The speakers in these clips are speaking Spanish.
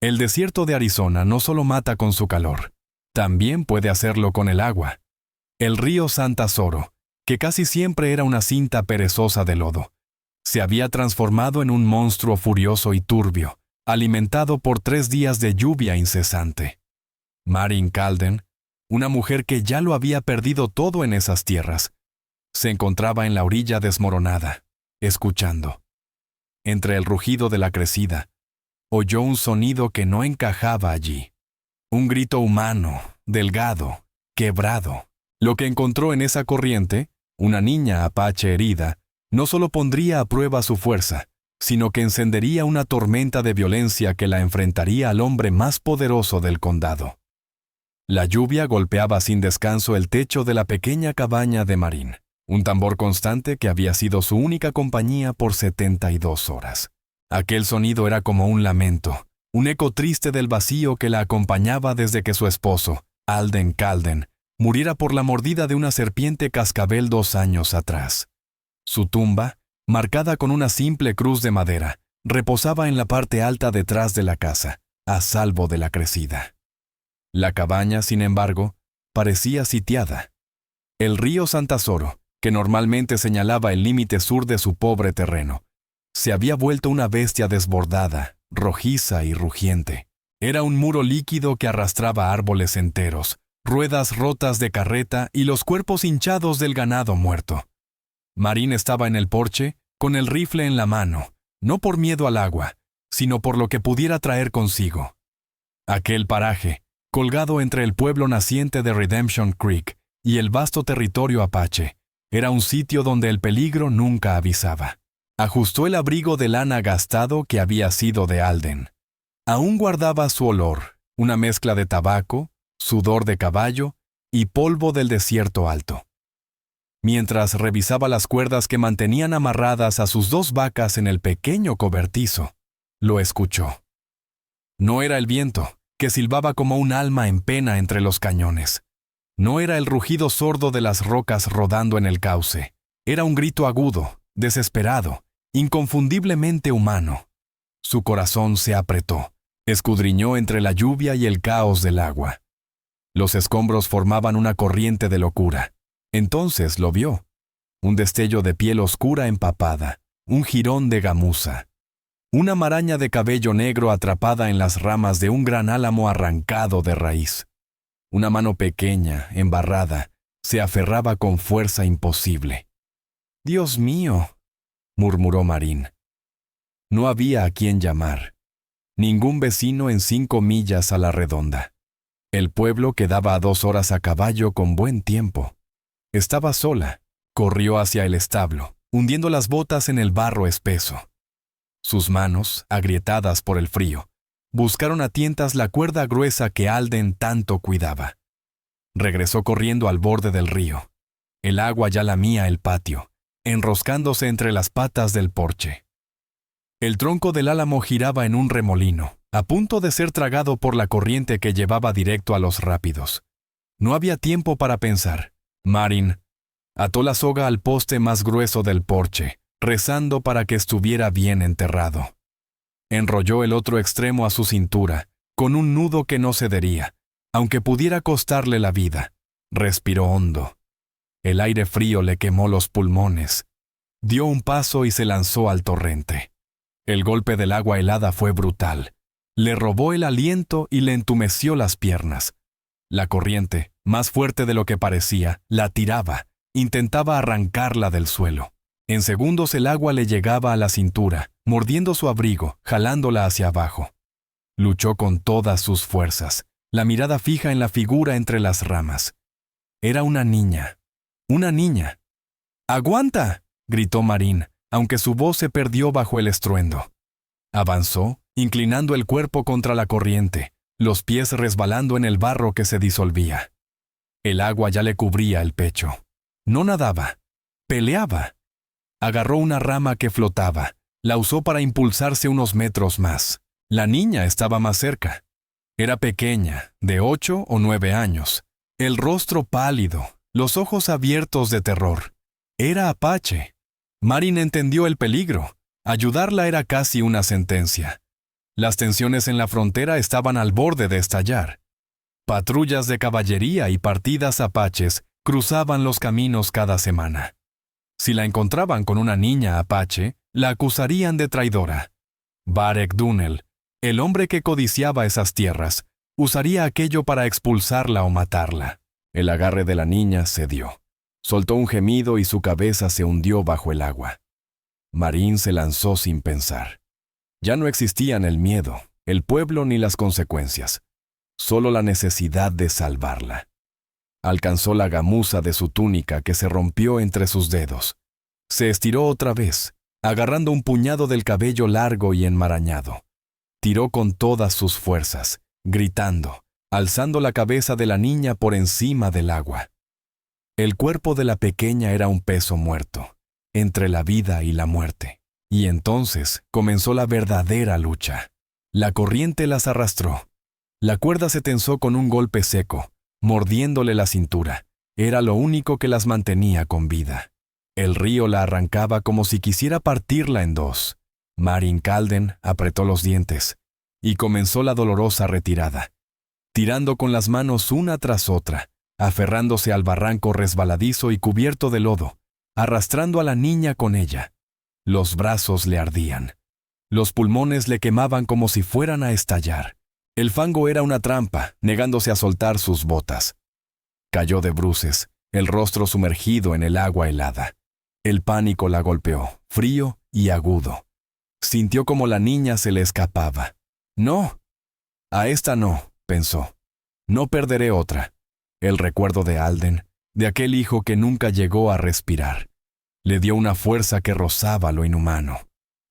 El desierto de Arizona no solo mata con su calor, también puede hacerlo con el agua. El río Santa Zoro, que casi siempre era una cinta perezosa de lodo, se había transformado en un monstruo furioso y turbio, alimentado por 3 días de lluvia incesante. Marin Calden, una mujer que ya lo había perdido todo en esas tierras, se encontraba en la orilla desmoronada, escuchando. Entre el rugido de la crecida, oyó un sonido que no encajaba allí. Un grito humano, delgado, quebrado. Lo que encontró en esa corriente, una niña apache herida, no solo pondría a prueba su fuerza, sino que encendería una tormenta de violencia que la enfrentaría al hombre más poderoso del condado. La lluvia golpeaba sin descanso el techo de la pequeña cabaña de Marin, un tambor constante que había sido su única compañía por 72 horas. Aquel sonido era como un lamento, un eco triste del vacío que la acompañaba desde que su esposo, Alden Calden, muriera por la mordida de una serpiente cascabel 2 años atrás. Su tumba, marcada con una simple cruz de madera, reposaba en la parte alta detrás de la casa, a salvo de la crecida. La cabaña, sin embargo, parecía sitiada. El río Santa Zoro, que normalmente señalaba el límite sur de su pobre terreno, se había vuelto una bestia desbordada, rojiza y rugiente. Era un muro líquido que arrastraba árboles enteros, ruedas rotas de carreta y los cuerpos hinchados del ganado muerto. Marin estaba en el porche, con el rifle en la mano, no por miedo al agua, sino por lo que pudiera traer consigo. Aquel paraje, colgado entre el pueblo naciente de Redemption Creek y el vasto territorio apache, era un sitio donde el peligro nunca avisaba. Ajustó el abrigo de lana gastado que había sido de Alden. Aún guardaba su olor, una mezcla de tabaco, sudor de caballo y polvo del desierto alto. Mientras revisaba las cuerdas que mantenían amarradas a sus 2 vacas en el pequeño cobertizo, lo escuchó. No era el viento, que silbaba como un alma en pena entre los cañones. No era el rugido sordo de las rocas rodando en el cauce. Era un grito agudo, desesperado, inconfundiblemente humano. Su corazón se apretó, escudriñó entre la lluvia y el caos del agua. Los escombros formaban una corriente de locura. Entonces lo vio. Un destello de piel oscura empapada, un jirón de gamuza. Una maraña de cabello negro atrapada en las ramas de un gran álamo arrancado de raíz. Una mano pequeña, embarrada, se aferraba con fuerza imposible. «Dios mío», murmuró Marin. No había a quien llamar. Ningún vecino en 5 millas a la redonda. El pueblo quedaba a 2 horas a caballo con buen tiempo. Estaba sola. Corrió hacia el establo, hundiendo las botas en el barro espeso. Sus manos, agrietadas por el frío, buscaron a tientas la cuerda gruesa que Alden tanto cuidaba. Regresó corriendo al borde del río. El agua ya lamía el patio, enroscándose entre las patas del porche. El tronco del álamo giraba en un remolino, a punto de ser tragado por la corriente que llevaba directo a los rápidos. No había tiempo para pensar. Marin ató la soga al poste más grueso del porche, rezando para que estuviera bien enterrado. Enrolló el otro extremo a su cintura, con un nudo que no cedería, aunque pudiera costarle la vida. Respiró hondo. El aire frío le quemó los pulmones. Dio un paso y se lanzó al torrente. El golpe del agua helada fue brutal. Le robó el aliento y le entumeció las piernas. La corriente, más fuerte de lo que parecía, la tiraba, intentaba arrancarla del suelo. En segundos el agua le llegaba a la cintura, mordiendo su abrigo, jalándola hacia abajo. Luchó con todas sus fuerzas, la mirada fija en la figura entre las ramas. Era una niña. ¡Una niña! ¡Aguanta!, gritó Marin, aunque su voz se perdió bajo el estruendo. Avanzó, inclinando el cuerpo contra la corriente, los pies resbalando en el barro que se disolvía. El agua ya le cubría el pecho. No nadaba, peleaba. Agarró una rama que flotaba, la usó para impulsarse unos metros más. La niña estaba más cerca. Era pequeña, de 8 o 9 años, el rostro pálido, los ojos abiertos de terror. Era apache. Marin entendió el peligro. Ayudarla era casi una sentencia. Las tensiones en la frontera estaban al borde de estallar. Patrullas de caballería y partidas apaches cruzaban los caminos cada semana. Si la encontraban con una niña apache, la acusarían de traidora. Varek Dunnel, el hombre que codiciaba esas tierras, usaría aquello para expulsarla o matarla. El agarre de la niña cedió. Soltó un gemido y su cabeza se hundió bajo el agua. Marín se lanzó sin pensar. Ya no existían el miedo, el pueblo ni las consecuencias. Solo la necesidad de salvarla. Alcanzó la gamuza de su túnica que se rompió entre sus dedos. Se estiró otra vez, agarrando un puñado del cabello largo y enmarañado. Tiró con todas sus fuerzas, gritando, alzando la cabeza de la niña por encima del agua. El cuerpo de la pequeña era un peso muerto, entre la vida y la muerte. Y entonces comenzó la verdadera lucha. La corriente las arrastró. La cuerda se tensó con un golpe seco, mordiéndole la cintura. Era lo único que las mantenía con vida. El río la arrancaba como si quisiera partirla en dos. Marin Calden apretó los dientes y comenzó la dolorosa retirada, tirando con las manos una tras otra, aferrándose al barranco resbaladizo y cubierto de lodo, arrastrando a la niña con ella. Los brazos le ardían. Los pulmones le quemaban como si fueran a estallar. El fango era una trampa, negándose a soltar sus botas. Cayó de bruces, el rostro sumergido en el agua helada. El pánico la golpeó, frío y agudo. Sintió como la niña se le escapaba. «No, a esta no», pensó. «No perderé otra». El recuerdo de Alden, de aquel hijo que nunca llegó a respirar, le dio una fuerza que rozaba lo inhumano.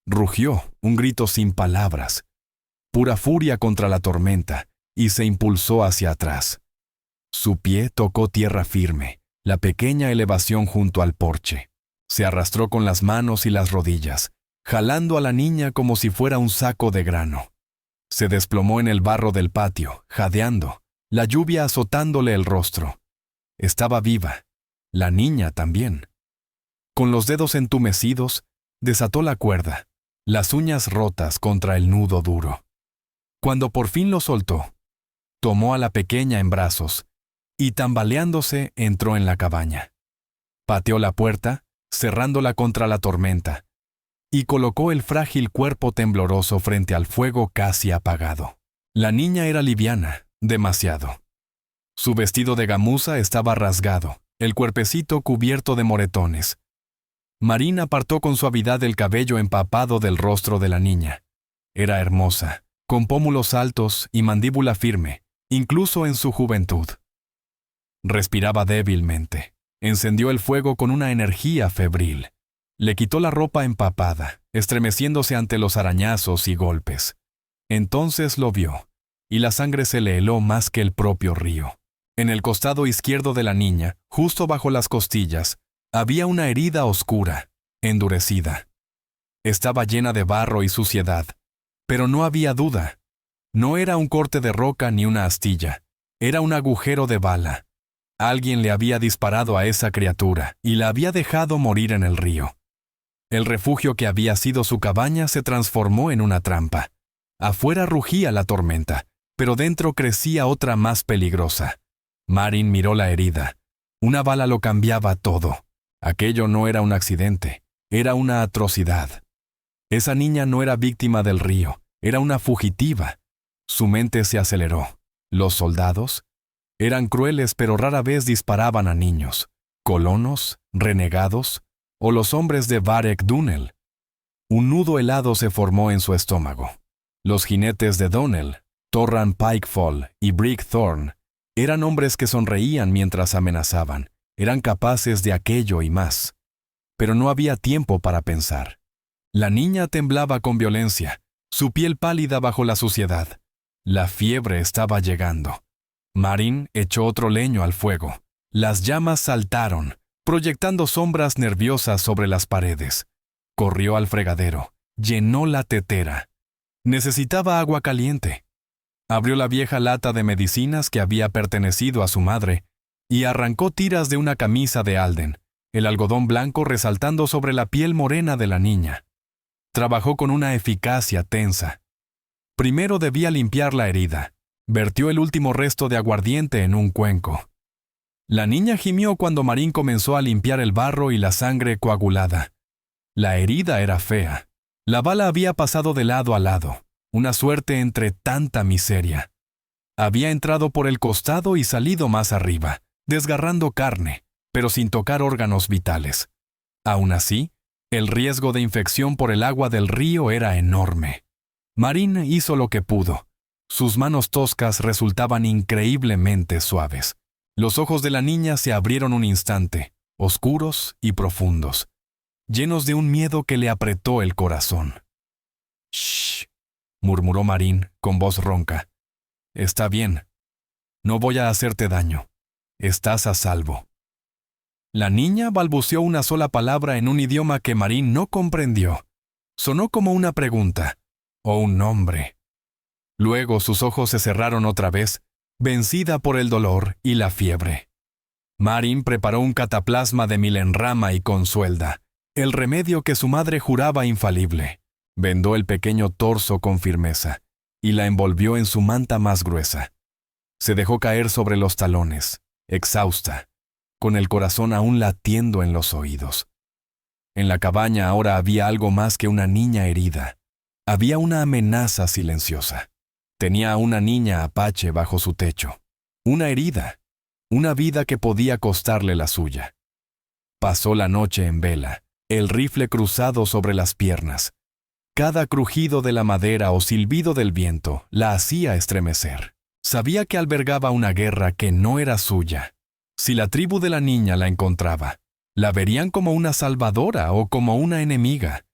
Rugió, un grito sin palabras, pura furia contra la tormenta, y se impulsó hacia atrás. Su pie tocó tierra firme, la pequeña elevación junto al porche. Se arrastró con las manos y las rodillas, jalando a la niña como si fuera un saco de grano. Se desplomó en el barro del patio, jadeando, la lluvia azotándole el rostro. Estaba viva, la niña también. Con los dedos entumecidos, desató la cuerda, las uñas rotas contra el nudo duro. Cuando por fin lo soltó, tomó a la pequeña en brazos y tambaleándose entró en la cabaña. Pateó la puerta, cerrándola contra la tormenta, y colocó el frágil cuerpo tembloroso frente al fuego casi apagado. La niña era liviana, demasiado. Su vestido de gamuza estaba rasgado, el cuerpecito cubierto de moretones. Marín apartó con suavidad el cabello empapado del rostro de la niña. Era hermosa, con pómulos altos y mandíbula firme, incluso en su juventud. Respiraba débilmente. Encendió el fuego con una energía febril. Le quitó la ropa empapada, estremeciéndose ante los arañazos y golpes. Entonces lo vio, y la sangre se le heló más que el propio río. En el costado izquierdo de la niña, justo bajo las costillas, había una herida oscura, endurecida. Estaba llena de barro y suciedad, pero no había duda. No era un corte de roca ni una astilla, era un agujero de bala. Alguien le había disparado a esa criatura y la había dejado morir en el río. El refugio que había sido su cabaña se transformó en una trampa. Afuera rugía la tormenta, pero dentro crecía otra más peligrosa. Marin miró la herida. Una bala lo cambiaba todo. Aquello no era un accidente, era una atrocidad. Esa niña no era víctima del río, era una fugitiva. Su mente se aceleró. Los soldados eran crueles, pero rara vez disparaban a niños, colonos, renegados, o los hombres de Varek Dunnel. Un nudo helado se formó en su estómago. Los jinetes de Dunnel, Torran Pikefall y Brick Thorn, eran hombres que sonreían mientras amenazaban, eran capaces de aquello y más. Pero no había tiempo para pensar. La niña temblaba con violencia, su piel pálida bajo la suciedad. La fiebre estaba llegando. Marin echó otro leño al fuego. Las llamas saltaron, proyectando sombras nerviosas sobre las paredes. Corrió al fregadero, llenó la tetera. Necesitaba agua caliente. Abrió la vieja lata de medicinas que había pertenecido a su madre y arrancó tiras de una camisa de Alden, el algodón blanco resaltando sobre la piel morena de la niña. Trabajó con una eficacia tensa. Primero debía limpiar la herida. Vertió el último resto de aguardiente en un cuenco. La niña gimió cuando Marín comenzó a limpiar el barro y la sangre coagulada. La herida era fea. La bala había pasado de lado a lado, una suerte entre tanta miseria. Había entrado por el costado y salido más arriba, desgarrando carne, pero sin tocar órganos vitales. Aún así, el riesgo de infección por el agua del río era enorme. Marín hizo lo que pudo. Sus manos toscas resultaban increíblemente suaves. Los ojos de la niña se abrieron un instante, oscuros y profundos, llenos de un miedo que le apretó el corazón. «Shh», murmuró Marín con voz ronca. «Está bien. No voy a hacerte daño. Estás a salvo». La niña balbuceó una sola palabra en un idioma que Marín no comprendió. Sonó como una pregunta, o un nombre. Luego sus ojos se cerraron otra vez, vencida por el dolor y la fiebre. Marín preparó un cataplasma de milenrama y consuelda, el remedio que su madre juraba infalible. Vendó el pequeño torso con firmeza y la envolvió en su manta más gruesa. Se dejó caer sobre los talones, exhausta, con el corazón aún latiendo en los oídos. En la cabaña ahora había algo más que una niña herida. Había una amenaza silenciosa. Tenía a una niña apache bajo su techo. Una herida. Una vida que podía costarle la suya. Pasó la noche en vela, el rifle cruzado sobre las piernas. Cada crujido de la madera o silbido del viento la hacía estremecer. Sabía que albergaba una guerra que no era suya. Si la tribu de la niña la encontraba, la verían como una salvadora o como una enemiga.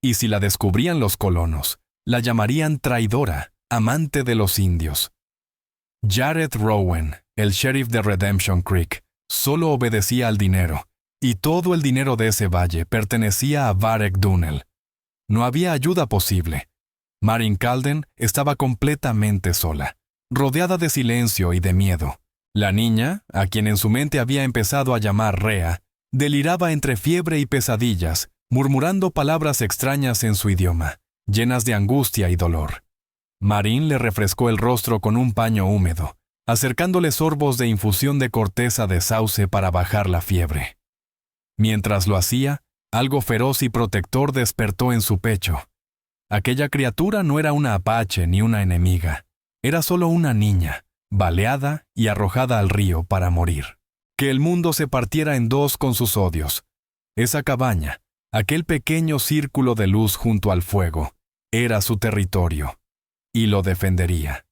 Y si la descubrían los colonos, la llamarían traidora, amante de los indios. Jared Rowan, el sheriff de Redemption Creek, solo obedecía al dinero, y todo el dinero de ese valle pertenecía a Varek Dunnell. No había ayuda posible. Marin Calden estaba completamente sola, rodeada de silencio y de miedo. La niña, a quien en su mente había empezado a llamar Rea, deliraba entre fiebre y pesadillas, murmurando palabras extrañas en su idioma, llenas de angustia y dolor. Marín le refrescó el rostro con un paño húmedo, acercándole sorbos de infusión de corteza de sauce para bajar la fiebre. Mientras lo hacía, algo feroz y protector despertó en su pecho. Aquella criatura no era una apache ni una enemiga. Era solo una niña, baleada y arrojada al río para morir. Que el mundo se partiera en dos con sus odios. Esa cabaña, aquel pequeño círculo de luz junto al fuego, era su territorio, y lo defendería.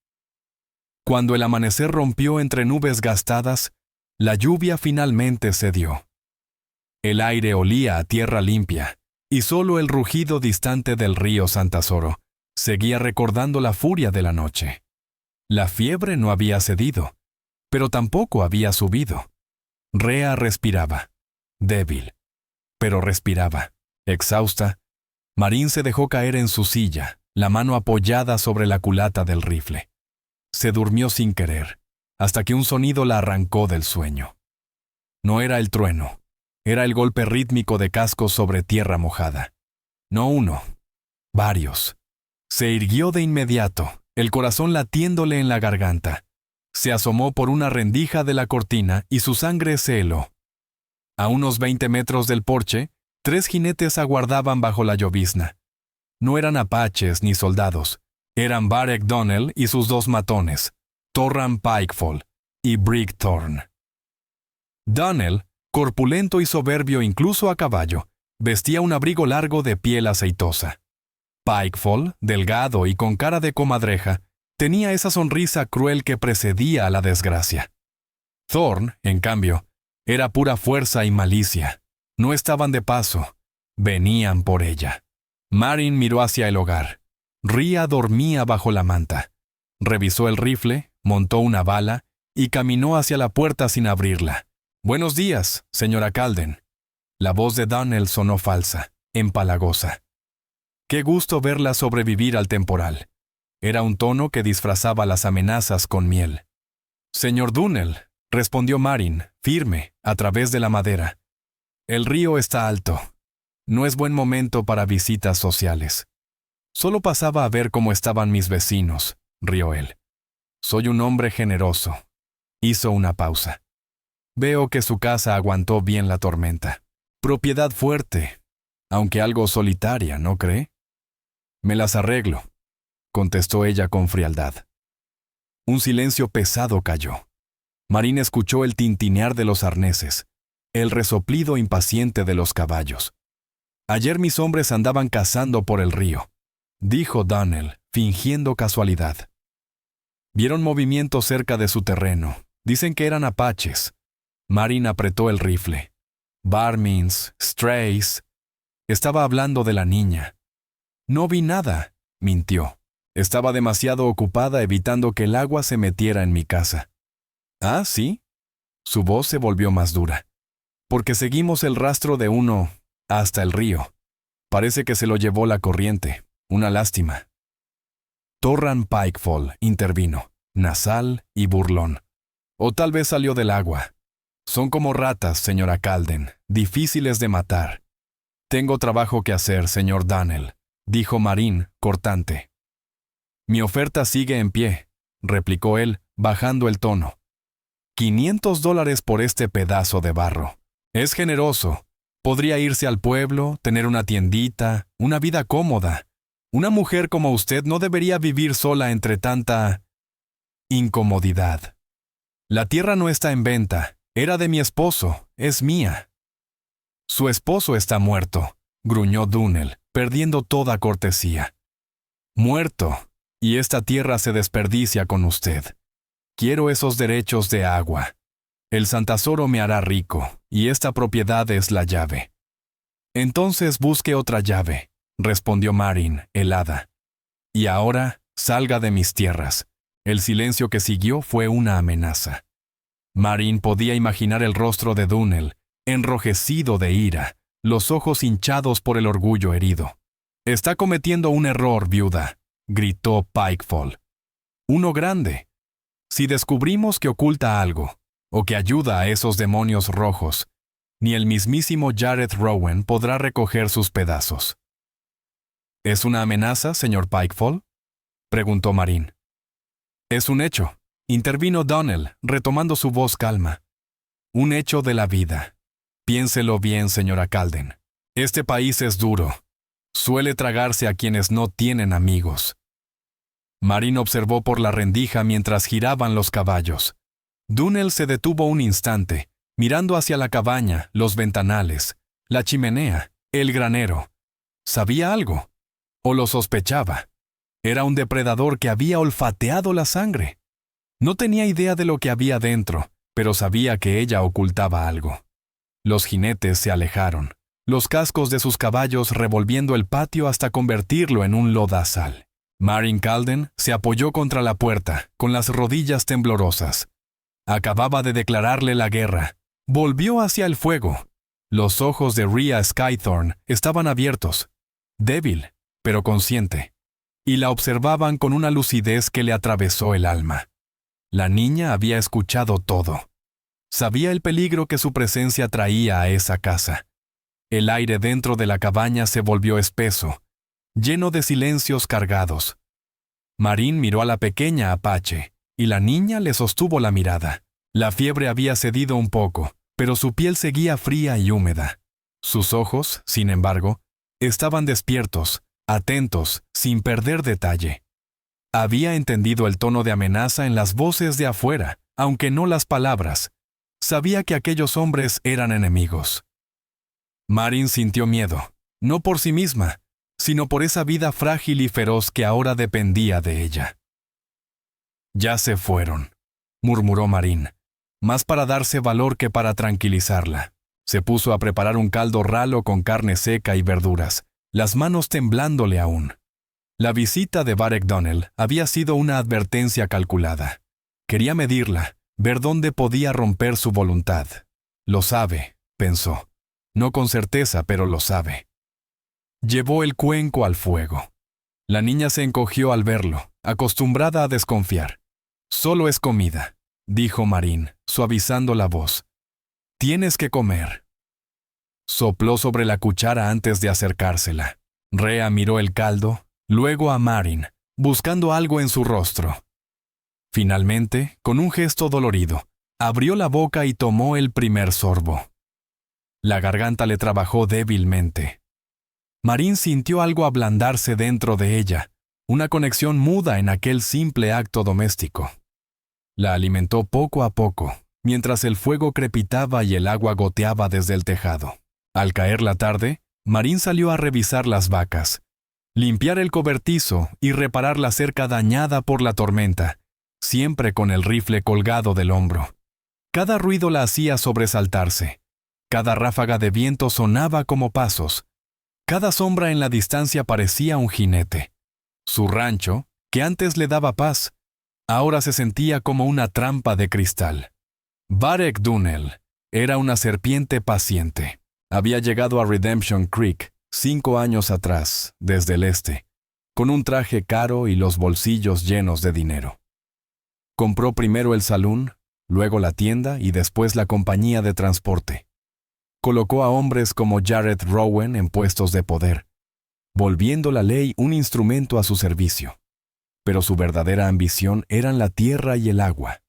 Cuando el amanecer rompió entre nubes gastadas, la lluvia finalmente cedió. El aire olía a tierra limpia, y solo el rugido distante del río Santasoro seguía recordando la furia de la noche. La fiebre no había cedido, pero tampoco había subido. Rea respiraba, débil, pero respiraba. Exhausta, Marín se dejó caer en su silla, la mano apoyada sobre la culata del rifle. Se durmió sin querer, hasta que un sonido la arrancó del sueño. No era el trueno, era el golpe rítmico de cascos sobre tierra mojada. No uno, varios. Se irguió de inmediato, el corazón latiéndole en la garganta. Se asomó por una rendija de la cortina y su sangre se heló. A unos 20 metros del porche, 3 jinetes aguardaban bajo la llovizna. No eran apaches ni soldados. Eran Varek Dunnell y sus 2 matones, Torran Pikefall y Brick Thorn. Dunnell, corpulento y soberbio incluso a caballo, vestía un abrigo largo de piel aceitosa. Pikefall, delgado y con cara de comadreja, tenía esa sonrisa cruel que precedía a la desgracia. Thorn, en cambio, era pura fuerza y malicia. No estaban de paso, venían por ella. Marin miró hacia el hogar. Ria dormía bajo la manta. Revisó el rifle, montó una bala y caminó hacia la puerta sin abrirla. «Buenos días, señora Calden». La voz de Dunnell sonó falsa, empalagosa. «Qué gusto verla sobrevivir al temporal». Era un tono que disfrazaba las amenazas con miel. «Señor Dunnell», respondió Marin, firme, a través de la madera. «El río está alto. No es buen momento para visitas sociales». Solo pasaba a ver cómo estaban mis vecinos, rió él. Soy un hombre generoso. Hizo una pausa. Veo que su casa aguantó bien la tormenta. Propiedad fuerte, aunque algo solitaria, ¿no cree? Me las arreglo, contestó ella con frialdad. Un silencio pesado cayó. Marín escuchó el tintinear de los arneses, el resoplido impaciente de los caballos. Ayer mis hombres andaban cazando por el río, dijo Donnell, fingiendo casualidad. Vieron movimiento cerca de su terreno. Dicen que eran apaches. Marín apretó el rifle. Barmins, strays. Estaba hablando de la niña. No vi nada, mintió. Estaba demasiado ocupada evitando que el agua se metiera en mi casa. ¿Ah, sí? Su voz se volvió más dura. Porque seguimos el rastro de uno hasta el río. Parece que se lo llevó la corriente. Una lástima. Torran Pikefall intervino, nasal y burlón. O tal vez salió del agua. Son como ratas, señora Calden, difíciles de matar. Tengo trabajo que hacer, señor Donnell, dijo Marín, cortante. Mi oferta sigue en pie, replicó él, bajando el tono. $500 por este pedazo de barro. Es generoso. Podría irse al pueblo, tener una tiendita, una vida cómoda. Una mujer como usted no debería vivir sola entre tanta incomodidad. La tierra no está en venta. Era de mi esposo, es mía. Su esposo está muerto, gruñó Donnell, perdiendo toda cortesía. Muerto, y esta tierra se desperdicia con usted. Quiero esos derechos de agua. El Santasoro me hará rico, y esta propiedad es la llave. Entonces busque otra llave, respondió Marín, helada. Y ahora, salga de mis tierras. El silencio que siguió fue una amenaza. Marín podía imaginar el rostro de Donnell, enrojecido de ira, los ojos hinchados por el orgullo herido. Está cometiendo un error, viuda, gritó Pikefall. Uno grande. Si descubrimos que oculta algo, o que ayuda a esos demonios rojos, ni el mismísimo Jared Rowan podrá recoger sus pedazos. ¿Es una amenaza, señor Pikefall?, preguntó Marín. Es un hecho, intervino Donnell, retomando su voz calma. Un hecho de la vida. Piénselo bien, señora Calden. Este país es duro. Suele tragarse a quienes no tienen amigos. Marín observó por la rendija mientras giraban los caballos. Donnell se detuvo un instante, mirando hacia la cabaña, los ventanales, la chimenea, el granero. ¿Sabía algo? ¿O lo sospechaba? Era un depredador que había olfateado la sangre. No tenía idea de lo que había dentro, pero sabía que ella ocultaba algo. Los jinetes se alejaron, los cascos de sus caballos revolviendo el patio hasta convertirlo en un lodazal. Marín Calden se apoyó contra la puerta, con las rodillas temblorosas. Acababa de declararle la guerra. Volvió hacia el fuego. Los ojos de Rhea Skythorne estaban abiertos, débil, pero consciente, y la observaban con una lucidez que le atravesó el alma. La niña había escuchado todo. Sabía el peligro que su presencia traía a esa casa. El aire dentro de la cabaña se volvió espeso, lleno de silencios cargados. Marín miró a la pequeña apache, y la niña le sostuvo la mirada. La fiebre había cedido un poco, pero su piel seguía fría y húmeda. Sus ojos, sin embargo, estaban despiertos, atentos, sin perder detalle. Había entendido el tono de amenaza en las voces de afuera, aunque no las palabras. Sabía que aquellos hombres eran enemigos. Marín sintió miedo, no por sí misma, sino por esa vida frágil y feroz que ahora dependía de ella. Ya se fueron, murmuró Marín, más para darse valor que para tranquilizarla. Se puso a preparar un caldo ralo con carne seca y verduras, las manos temblándole aún. La visita de Varric Donnell había sido una advertencia calculada. Quería medirla, ver dónde podía romper su voluntad. Lo sabe, pensó. No con certeza, pero lo sabe. Llevó el cuenco al fuego. La niña se encogió al verlo, acostumbrada a desconfiar. Solo es comida, dijo Marín, suavizando la voz. Tienes que comer. Sopló sobre la cuchara antes de acercársela. Rhea miró el caldo, luego a Marin, buscando algo en su rostro. Finalmente, con un gesto dolorido, abrió la boca y tomó el primer sorbo. La garganta le trabajó débilmente. Marin sintió algo ablandarse dentro de ella, una conexión muda en aquel simple acto doméstico. La alimentó poco a poco, mientras el fuego crepitaba y el agua goteaba desde el tejado. Al caer la tarde, Marin salió a revisar las vacas, limpiar el cobertizo y reparar la cerca dañada por la tormenta, siempre con el rifle colgado del hombro. Cada ruido la hacía sobresaltarse. Cada ráfaga de viento sonaba como pasos. Cada sombra en la distancia parecía un jinete. Su rancho, que antes le daba paz, ahora se sentía como una trampa de cristal. Varek Dunnell era una serpiente paciente. Había llegado a Redemption Creek 5 años atrás, desde el este, con un traje caro y los bolsillos llenos de dinero. Compró primero el salón, luego la tienda y después la compañía de transporte. Colocó a hombres como Jared Rowan en puestos de poder, volviendo la ley un instrumento a su servicio. Pero su verdadera ambición eran la tierra y el agua.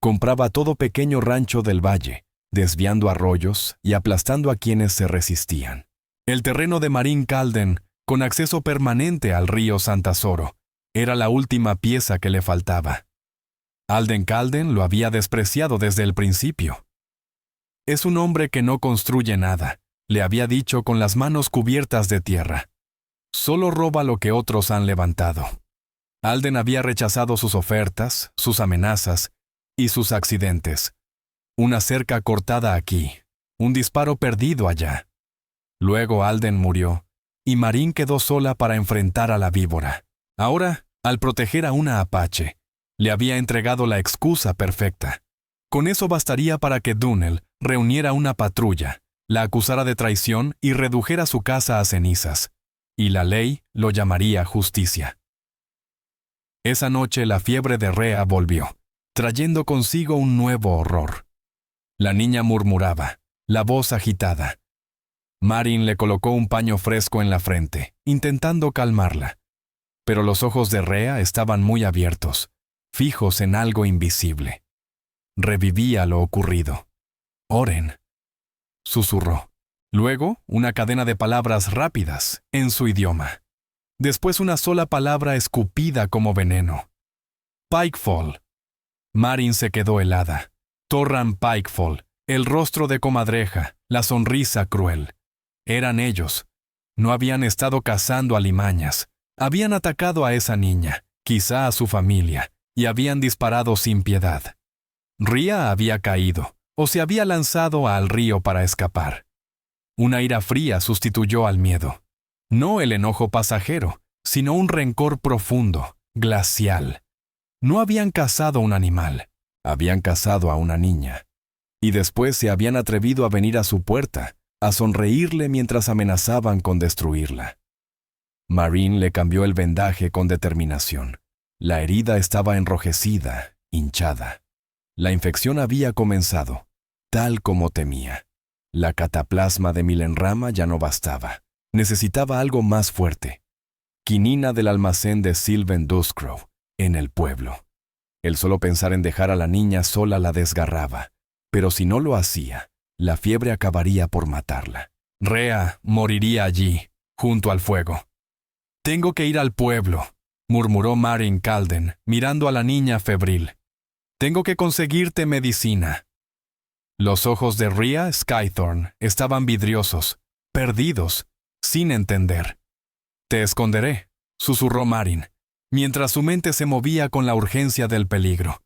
Compraba todo pequeño rancho del valle, desviando arroyos y aplastando a quienes se resistían. El terreno de Marin Calden, con acceso permanente al río Santasoro, era la última pieza que le faltaba. Alden Calden lo había despreciado desde el principio. «Es un hombre que no construye nada», le había dicho con las manos cubiertas de tierra. «Solo roba lo que otros han levantado». Alden había rechazado sus ofertas, sus amenazas y sus accidentes. Una cerca cortada aquí, un disparo perdido allá. Luego Alden murió, y Marin quedó sola para enfrentar a la víbora. Ahora, al proteger a una apache, le había entregado la excusa perfecta. Con eso bastaría para que Dunnell reuniera una patrulla, la acusara de traición y redujera su casa a cenizas. Y la ley lo llamaría justicia. Esa noche la fiebre de Rhea volvió, trayendo consigo un nuevo horror. La niña murmuraba, la voz agitada. Marin le colocó un paño fresco en la frente, intentando calmarla. Pero los ojos de Rhea estaban muy abiertos, fijos en algo invisible. Revivía lo ocurrido. «Oren», susurró. Luego, una cadena de palabras rápidas, en su idioma. Después una sola palabra escupida como veneno. «Pikefall». Marin se quedó helada. Torran Pikefall, el rostro de comadreja, la sonrisa cruel. Eran ellos. No habían estado cazando alimañas. Habían atacado a esa niña, quizá a su familia, y habían disparado sin piedad. Rhea había caído, o se había lanzado al río para escapar. Una ira fría sustituyó al miedo. No el enojo pasajero, sino un rencor profundo, glacial. No habían cazado un animal, habían cazado a una niña. Y después se habían atrevido a venir a su puerta, a sonreírle mientras amenazaban con destruirla. Marin le cambió el vendaje con determinación. La herida estaba enrojecida, hinchada. La infección había comenzado, tal como temía. La cataplasma de Milenrama ya no bastaba. Necesitaba algo más fuerte. Quinina del almacén de Sylvan Duscrow, en el pueblo. El solo pensar en dejar a la niña sola la desgarraba, pero si no lo hacía, la fiebre acabaría por matarla. Rhea moriría allí, junto al fuego. «Tengo que ir al pueblo», murmuró Marin Calden, mirando a la niña febril. «Tengo que conseguirte medicina». Los ojos de Rhea Skythorn estaban vidriosos, perdidos, sin entender. «Te esconderé», susurró Marin, mientras su mente se movía con la urgencia del peligro.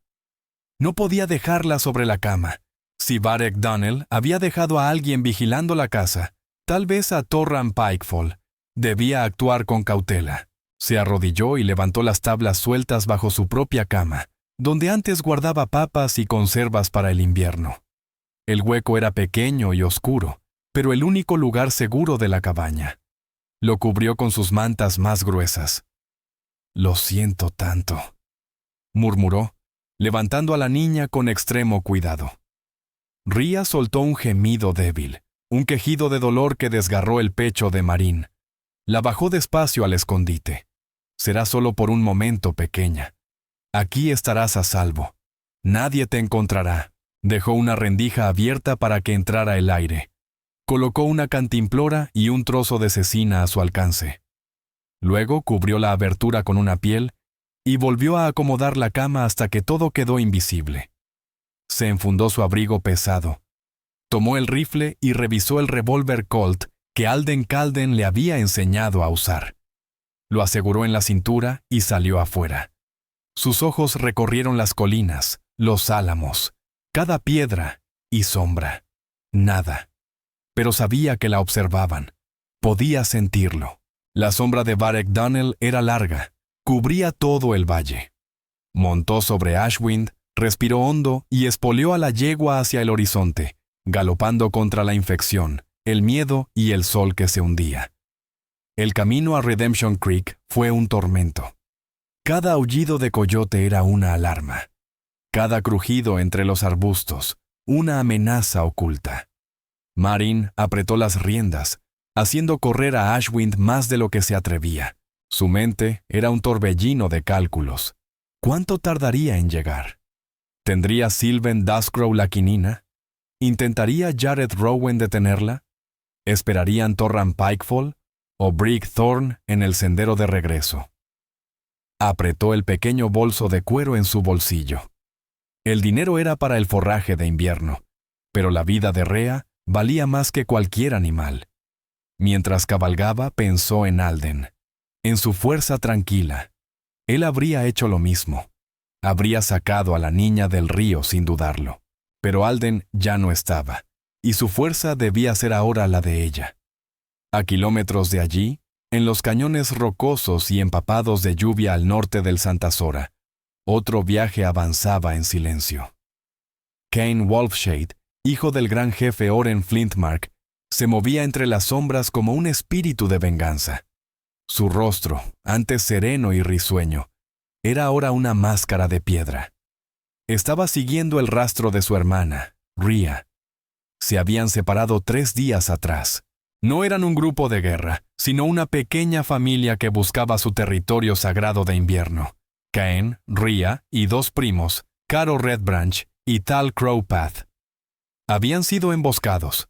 No podía dejarla sobre la cama. Si Varek Dunnell había dejado a alguien vigilando la casa, tal vez a Torran Pikefall, debía actuar con cautela. Se arrodilló y levantó las tablas sueltas bajo su propia cama, donde antes guardaba papas y conservas para el invierno. El hueco era pequeño y oscuro, pero el único lugar seguro de la cabaña. Lo cubrió con sus mantas más gruesas. «Lo siento tanto», murmuró, levantando a la niña con extremo cuidado. Rhea soltó un gemido débil, un quejido de dolor que desgarró el pecho de Marin. La bajó despacio al escondite. Será solo por un momento, pequeña. Aquí estarás a salvo. Nadie te encontrará. Dejó una rendija abierta para que entrara el aire. Colocó una cantimplora y un trozo de cecina a su alcance. Luego cubrió la abertura con una piel y volvió a acomodar la cama hasta que todo quedó invisible. Se enfundó su abrigo pesado. Tomó el rifle y revisó el revólver Colt que Alden Calden le había enseñado a usar. Lo aseguró en la cintura y salió afuera. Sus ojos recorrieron las colinas, los álamos, cada piedra y sombra. Nada. Pero sabía que la observaban. Podía sentirlo. La sombra de Varek Dunnell era larga, cubría todo el valle. Montó sobre Ashwind, respiró hondo y espoleó a la yegua hacia el horizonte, galopando contra la infección, el miedo y el sol que se hundía. El camino a Redemption Creek fue un tormento. Cada aullido de coyote era una alarma. Cada crujido entre los arbustos, una amenaza oculta. Marin apretó las riendas, haciendo correr a Ashwind más de lo que se atrevía. Su mente era un torbellino de cálculos. ¿Cuánto tardaría en llegar? ¿Tendría Sylvan Duskrow la quinina? ¿Intentaría Jared Rowan detenerla? ¿Esperarían Torran Pikefall o Brick Thorn en el sendero de regreso? Apretó el pequeño bolso de cuero en su bolsillo. El dinero era para el forraje de invierno, pero la vida de Rhea valía más que cualquier animal. Mientras cabalgaba, pensó en Alden, en su fuerza tranquila. Él habría hecho lo mismo. Habría sacado a la niña del río sin dudarlo. Pero Alden ya no estaba, y su fuerza debía ser ahora la de ella. A kilómetros de allí, en los cañones rocosos y empapados de lluvia al norte del Santa Zora, otro viaje avanzaba en silencio. Cain Wolfshade, hijo del gran jefe Oren Flintmark, se movía entre las sombras como un espíritu de venganza. Su rostro, antes sereno y risueño, era ahora una máscara de piedra. Estaba siguiendo el rastro de su hermana, Rhea. Se habían separado 3 días atrás. No eran un grupo de guerra, sino una pequeña familia que buscaba su territorio sagrado de invierno. Cain, Rhea y 2 primos, Caro Redbranch y Tal Crowpath. Habían sido emboscados.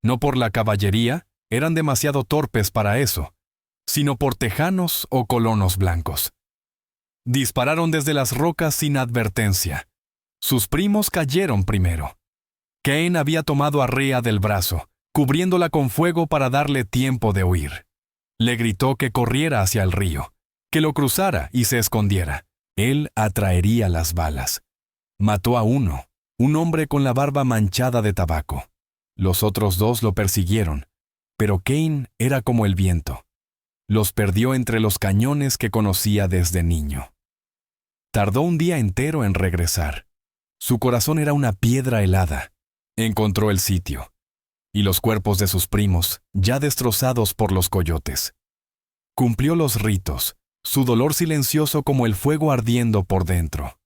No por la caballería, eran demasiado torpes para eso, sino por tejanos o colonos blancos. Dispararon desde las rocas sin advertencia. Sus primos cayeron primero. Cain había tomado a Rhea del brazo, cubriéndola con fuego para darle tiempo de huir. Le gritó que corriera hacia el río, que lo cruzara y se escondiera. Él atraería las balas. Mató a uno, un hombre con la barba manchada de tabaco. Los otros 2 lo persiguieron, pero Cain era como el viento. Los perdió entre los cañones que conocía desde niño. Tardó un día entero en regresar. Su corazón era una piedra helada. Encontró el sitio, y los cuerpos de sus primos, ya destrozados por los coyotes. Cumplió los ritos, su dolor silencioso como el fuego ardiendo por dentro.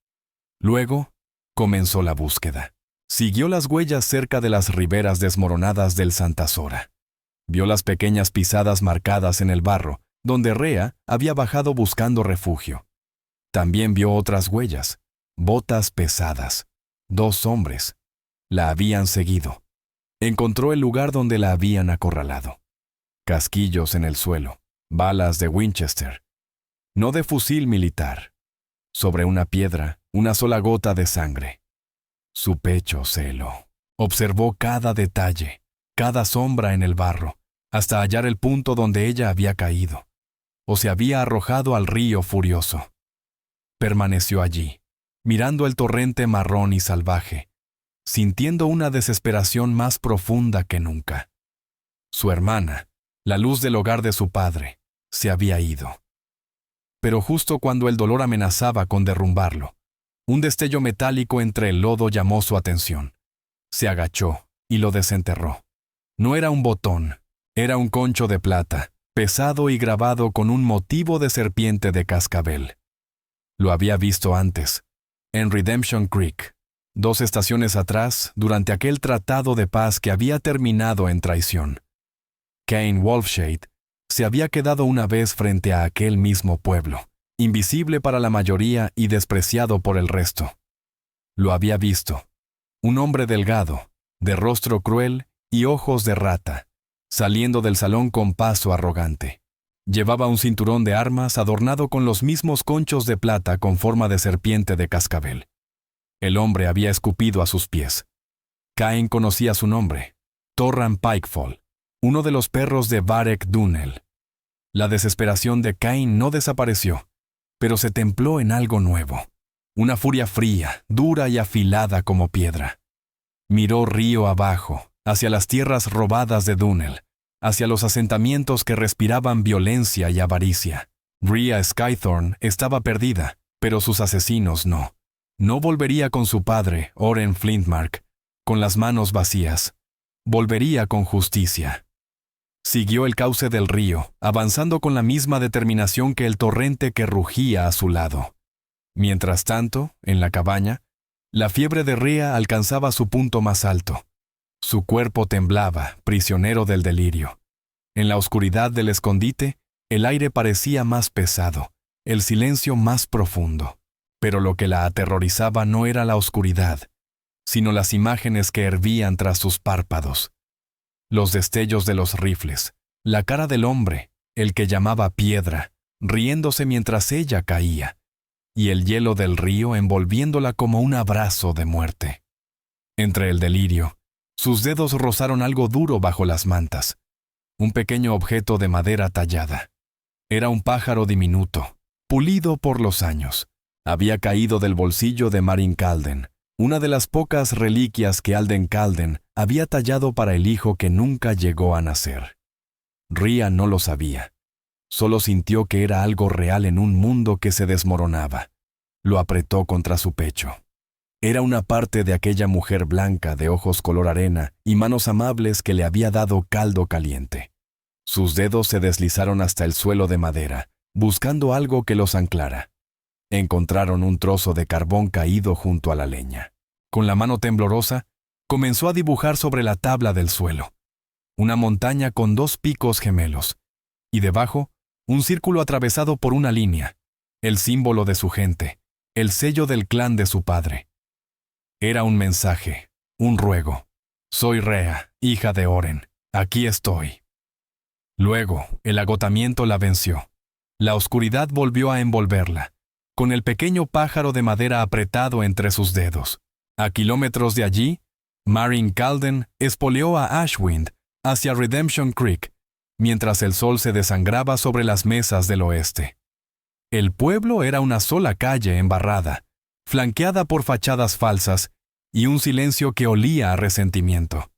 Luego, comenzó la búsqueda. Siguió las huellas cerca de las riberas desmoronadas del Santa Zora. Vio las pequeñas pisadas marcadas en el barro, donde Rhea había bajado buscando refugio. También vio otras huellas, botas pesadas. 2 hombres. La habían seguido. Encontró el lugar donde la habían acorralado. Casquillos en el suelo, balas de Winchester. No de fusil militar. Sobre una piedra, una sola gota de sangre. Su pecho se heló. Observó cada detalle, cada sombra en el barro, hasta hallar el punto donde ella había caído, o se había arrojado al río furioso. Permaneció allí, mirando el torrente marrón y salvaje, sintiendo una desesperación más profunda que nunca. Su hermana, la luz del hogar de su padre, se había ido. Pero justo cuando el dolor amenazaba con derrumbarlo, un destello metálico entre el lodo llamó su atención. Se agachó y lo desenterró. No era un botón, era un concho de plata, pesado y grabado con un motivo de serpiente de cascabel. Lo había visto antes, en Redemption Creek, 2 estaciones atrás, durante aquel tratado de paz que había terminado en traición. Cain Wolfshade se había quedado una vez frente a aquel mismo pueblo, invisible para la mayoría y despreciado por el resto. Lo había visto. Un hombre delgado, de rostro cruel y ojos de rata, saliendo del salón con paso arrogante. Llevaba un cinturón de armas adornado con los mismos conchos de plata con forma de serpiente de cascabel. El hombre había escupido a sus pies. Cain conocía su nombre, Torran Pikefall, uno de los perros de Varek Dunnel. La desesperación de Cain no desapareció, pero se templó en algo nuevo, una furia fría, dura y afilada como piedra. Miró río abajo, hacia las tierras robadas de Dunnel, hacia los asentamientos que respiraban violencia y avaricia. Rhea Skythorn estaba perdida, pero sus asesinos no. No volvería con su padre, Oren Flintmark, con las manos vacías. Volvería con justicia. Siguió el cauce del río, avanzando con la misma determinación que el torrente que rugía a su lado. Mientras tanto, en la cabaña, la fiebre de Rhea alcanzaba su punto más alto. Su cuerpo temblaba, prisionero del delirio. En la oscuridad del escondite, el aire parecía más pesado, el silencio más profundo. Pero lo que la aterrorizaba no era la oscuridad, sino las imágenes que hervían tras sus párpados. Los destellos de los rifles, la cara del hombre, el que llamaba piedra, riéndose mientras ella caía, y el hielo del río envolviéndola como un abrazo de muerte. Entre el delirio, sus dedos rozaron algo duro bajo las mantas, un pequeño objeto de madera tallada. Era un pájaro diminuto, pulido por los años. Había caído del bolsillo de Marin Calden, una de las pocas reliquias que Alden Calden había tallado para el hijo que nunca llegó a nacer. Rhea no lo sabía. Solo sintió que era algo real en un mundo que se desmoronaba. Lo apretó contra su pecho. Era una parte de aquella mujer blanca de ojos color arena y manos amables que le había dado caldo caliente. Sus dedos se deslizaron hasta el suelo de madera, buscando algo que los anclara. Encontraron un trozo de carbón caído junto a la leña. Con la mano temblorosa, comenzó a dibujar sobre la tabla del suelo una montaña con dos picos gemelos, y debajo, un círculo atravesado por una línea, el símbolo de su gente, el sello del clan de su padre. Era un mensaje, un ruego. Soy Rhea, hija de Oren. Aquí estoy. Luego, el agotamiento la venció. La oscuridad volvió a envolverla, con el pequeño pájaro de madera apretado entre sus dedos. A kilómetros de allí, Marin Calden espoleó a Ashwind hacia Redemption Creek, mientras el sol se desangraba sobre las mesas del oeste. El pueblo era una sola calle embarrada, flanqueada por fachadas falsas y un silencio que olía a resentimiento.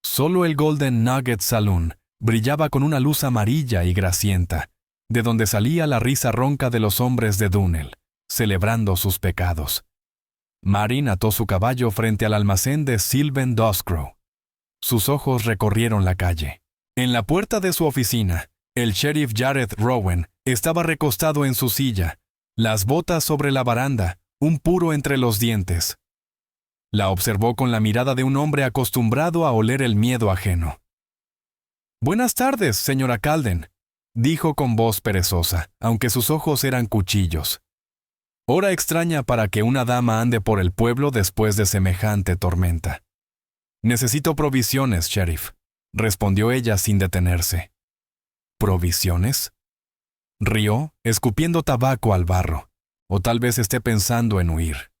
Solo el Golden Nugget Saloon brillaba con una luz amarilla y grasienta, de donde salía la risa ronca de los hombres de Dunnel, celebrando sus pecados. Marin ató su caballo frente al almacén de Sylvan Doscrow. Sus ojos recorrieron la calle. En la puerta de su oficina, el sheriff Jared Rowan estaba recostado en su silla, las botas sobre la baranda, un puro entre los dientes. La observó con la mirada de un hombre acostumbrado a oler el miedo ajeno. «Buenas tardes, señora Calden», dijo con voz perezosa, aunque sus ojos eran cuchillos. Hora extraña para que una dama ande por el pueblo después de semejante tormenta. «Necesito provisiones, sheriff», respondió ella sin detenerse. «¿Provisiones?». Rió, escupiendo tabaco al barro. O tal vez esté pensando en huir.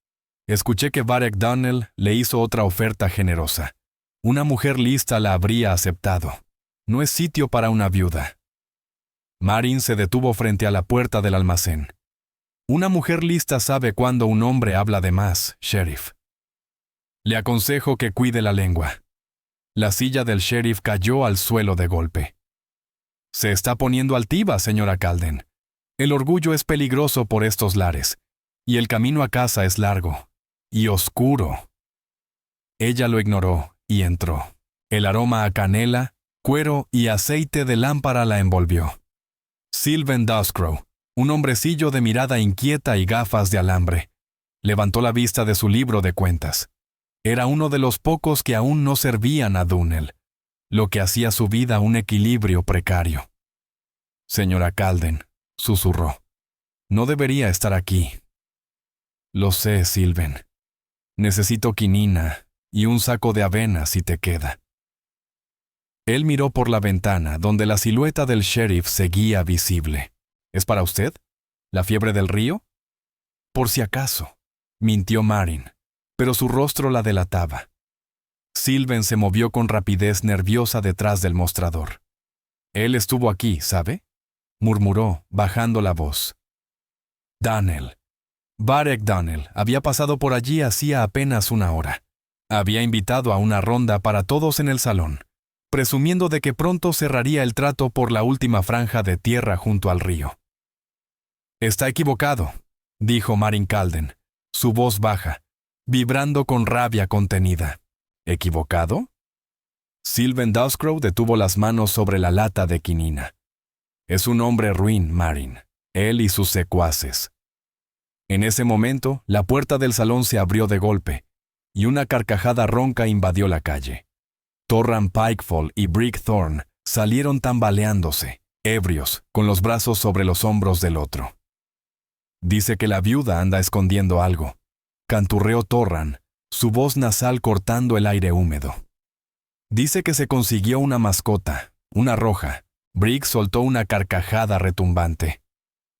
Escuché que Varek Dunnel le hizo otra oferta generosa. Una mujer lista la habría aceptado. No es sitio para una viuda. Marin se detuvo frente a la puerta del almacén. Una mujer lista sabe cuándo un hombre habla de más, sheriff. Le aconsejo que cuide la lengua. La silla del sheriff cayó al suelo de golpe. Se está poniendo altiva, señora Calden. El orgullo es peligroso por estos lares, y el camino a casa es largo y oscuro. Ella lo ignoró y entró. El aroma a canela, cuero y aceite de lámpara la envolvió. Sylvan Doscrow, un hombrecillo de mirada inquieta y gafas de alambre, levantó la vista de su libro de cuentas. Era uno de los pocos que aún no servían a Dunnel, lo que hacía su vida un equilibrio precario. Señora Calden, susurró. No debería estar aquí. Lo sé, Sylven. Necesito quinina y un saco de avena si te queda. Él miró por la ventana, donde la silueta del sheriff seguía visible. ¿Es para usted? ¿La fiebre del río? Por si acaso, mintió Marin, pero su rostro la delataba. Sylven se movió con rapidez nerviosa detrás del mostrador. Él estuvo aquí, ¿sabe? Murmuró, bajando la voz. Daniel. Varek Daniel había pasado por allí hacía apenas una hora. Había invitado a una ronda para todos en el salón, presumiendo de que pronto cerraría el trato por la última franja de tierra junto al río. Está equivocado, dijo Marin Calden, su voz baja, vibrando con rabia contenida. ¿Equivocado? Sylven Duscrow detuvo las manos sobre la lata de quinina. Es un hombre ruin, Marin, él y sus secuaces. En ese momento, la puerta del salón se abrió de golpe, y una carcajada ronca invadió la calle. Torran Pikefall y Brick Thorne salieron tambaleándose, ebrios, con los brazos sobre los hombros del otro. Dice que la viuda anda escondiendo algo, canturreó Torran, su voz nasal cortando el aire húmedo. Dice que se consiguió una mascota, una roja. Brick soltó una carcajada retumbante.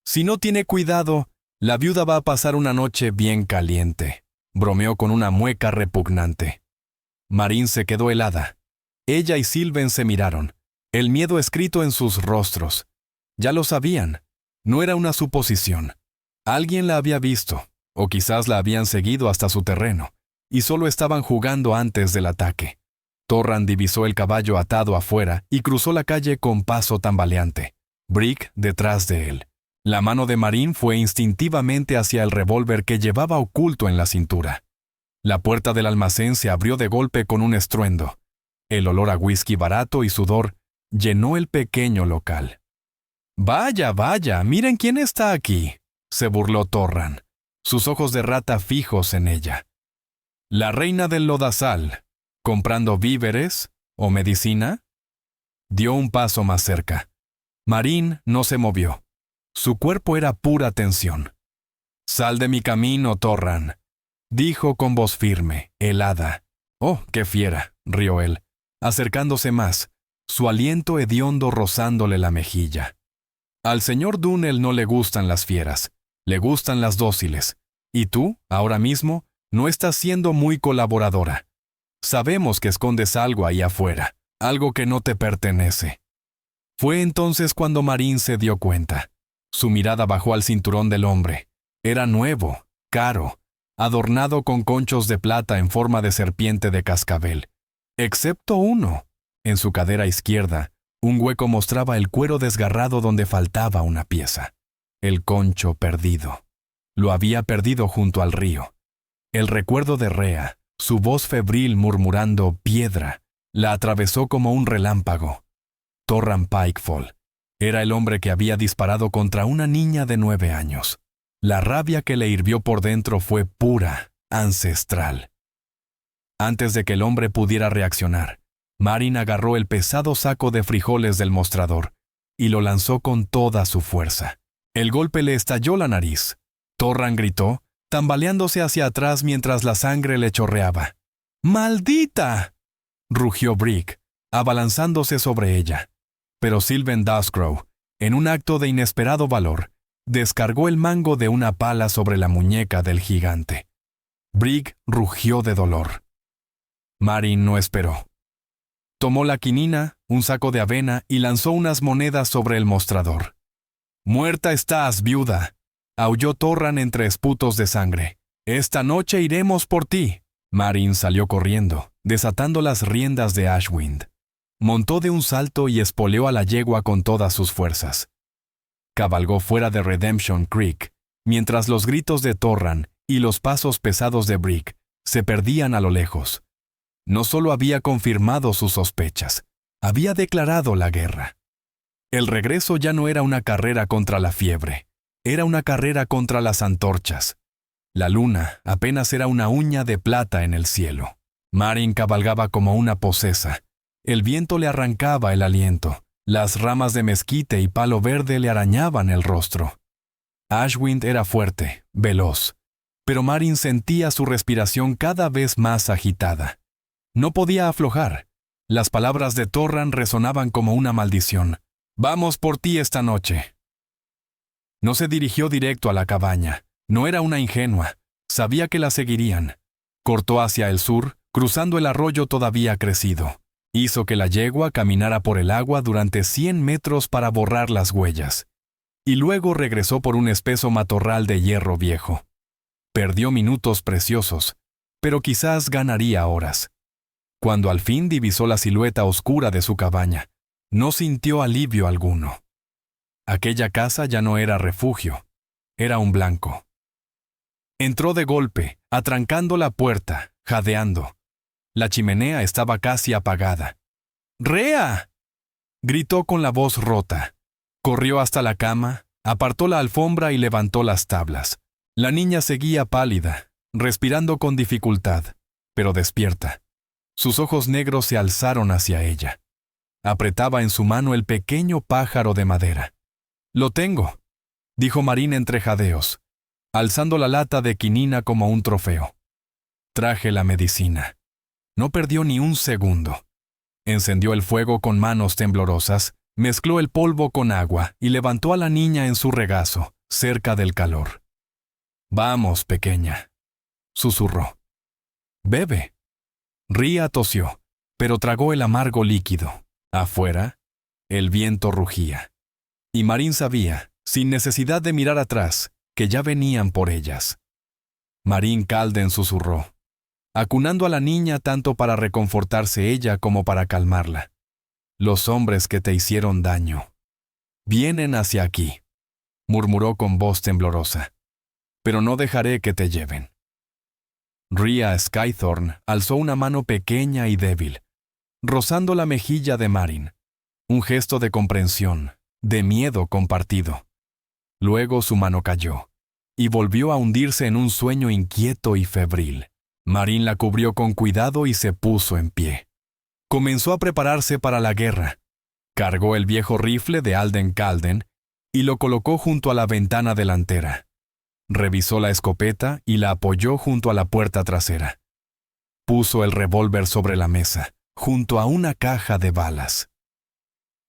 Si no tiene cuidado, la viuda va a pasar una noche bien caliente, bromeó con una mueca repugnante. Marin se quedó helada. Ella y Sylven se miraron, el miedo escrito en sus rostros. Ya lo sabían, no era una suposición. Alguien la había visto, o quizás la habían seguido hasta su terreno, y solo estaban jugando antes del ataque. Torran divisó el caballo atado afuera y cruzó la calle con paso tambaleante. Brick detrás de él. La mano de Marin fue instintivamente hacia el revólver que llevaba oculto en la cintura. La puerta del almacén se abrió de golpe con un estruendo. El olor a whisky barato y sudor llenó el pequeño local. «Vaya, vaya, miren quién está aquí», se burló Torran, sus ojos de rata fijos en ella. «La reina del lodazal, comprando víveres o medicina». Dio un paso más cerca. Marin no se movió. Su cuerpo era pura tensión. «Sal de mi camino, Torran», dijo con voz firme, helada. «Oh, qué fiera», rió él, acercándose más, su aliento hediondo rozándole la mejilla. «Al señor Dunnell no le gustan las fieras, le gustan las dóciles. Y tú, ahora mismo, no estás siendo muy colaboradora. Sabemos que escondes algo ahí afuera, algo que no te pertenece». Fue entonces cuando Marin se dio cuenta. Su mirada bajó al cinturón del hombre. Era nuevo, caro, adornado con conchos de plata en forma de serpiente de cascabel. Excepto uno. En su cadera izquierda, un hueco mostraba el cuero desgarrado donde faltaba una pieza. El concho perdido. Lo había perdido junto al río. El recuerdo de Rhea, su voz febril murmurando «piedra», la atravesó como un relámpago. Torran Pikefall. Era el hombre que había disparado contra una niña de 9 años. La rabia que le hirvió por dentro fue pura, ancestral. Antes de que el hombre pudiera reaccionar, Marin agarró el pesado saco de frijoles del mostrador y lo lanzó con toda su fuerza. El golpe le estalló la nariz. Torran gritó, tambaleándose hacia atrás mientras la sangre le chorreaba. «¡Maldita!», rugió Brick, abalanzándose sobre ella. Pero Sylven Duscrow, en un acto de inesperado valor, descargó el mango de una pala sobre la muñeca del gigante. Brick rugió de dolor. Marin no esperó. Tomó la quinina, un saco de avena y lanzó unas monedas sobre el mostrador. «Muerta estás, viuda», aulló Torran entre esputos de sangre. «Esta noche iremos por ti». Marin salió corriendo, desatando las riendas de Ashwind. Montó de un salto y espoleó a la yegua con todas sus fuerzas. Cabalgó fuera de Redemption Creek, mientras los gritos de Torran y los pasos pesados de Brick se perdían a lo lejos. No solo había confirmado sus sospechas, había declarado la guerra. El regreso ya no era una carrera contra la fiebre, era una carrera contra las antorchas. La luna apenas era una uña de plata en el cielo. Marin cabalgaba como una posesa. El viento le arrancaba el aliento, Las ramas de mezquite y palo verde le arañaban el rostro. Ashwind era fuerte, veloz, pero Marin sentía su respiración cada vez más agitada. No podía aflojar. Las palabras de Torran resonaban como una maldición. «Vamos por ti esta noche». No se dirigió directo a la cabaña. No era una ingenua. Sabía que la seguirían. Cortó hacia el sur, cruzando el arroyo todavía crecido. Hizo que la yegua caminara por el agua durante 100 metros para borrar las huellas. Y luego regresó por un espeso matorral de hierro viejo. Perdió minutos preciosos, pero quizás ganaría horas. Cuando al fin divisó la silueta oscura de su cabaña, no sintió alivio alguno. Aquella casa ya no era refugio, era un blanco. Entró de golpe, atrancando la puerta, jadeando. La chimenea estaba casi apagada. «¡Rea!», gritó con la voz rota. Corrió hasta la cama, apartó la alfombra y levantó las tablas. La niña seguía pálida, respirando con dificultad, pero despierta. Sus ojos negros se alzaron hacia ella. Apretaba en su mano el pequeño pájaro de madera. «Lo tengo», dijo Marin entre jadeos, alzando la lata de quinina como un trofeo. Traje la medicina. No perdió ni un segundo. Encendió el fuego con manos temblorosas, mezcló el polvo con agua y levantó a la niña en su regazo, cerca del calor. «Vamos, pequeña», susurró. «Bebe». Ria tosió, pero tragó el amargo líquido. Afuera, el viento rugía. Y Marin sabía, sin necesidad de mirar atrás, que ya venían por ellas. Marin Calden susurró, acunando a la niña tanto para reconfortarse ella como para calmarla. «Los hombres que te hicieron daño vienen hacia aquí», murmuró con voz temblorosa. «Pero no dejaré que te lleven». Ria Skythorn alzó una mano pequeña y débil, rozando la mejilla de Marin. Un gesto de comprensión, de miedo compartido. Luego su mano cayó, y volvió a hundirse en un sueño inquieto y febril. Marin la cubrió con cuidado y se puso en pie. Comenzó a prepararse para la guerra. Cargó el viejo rifle de Alden Calden y lo colocó junto a la ventana delantera. Revisó la escopeta y la apoyó junto a la puerta trasera. Puso el revólver sobre la mesa, junto a una caja de balas.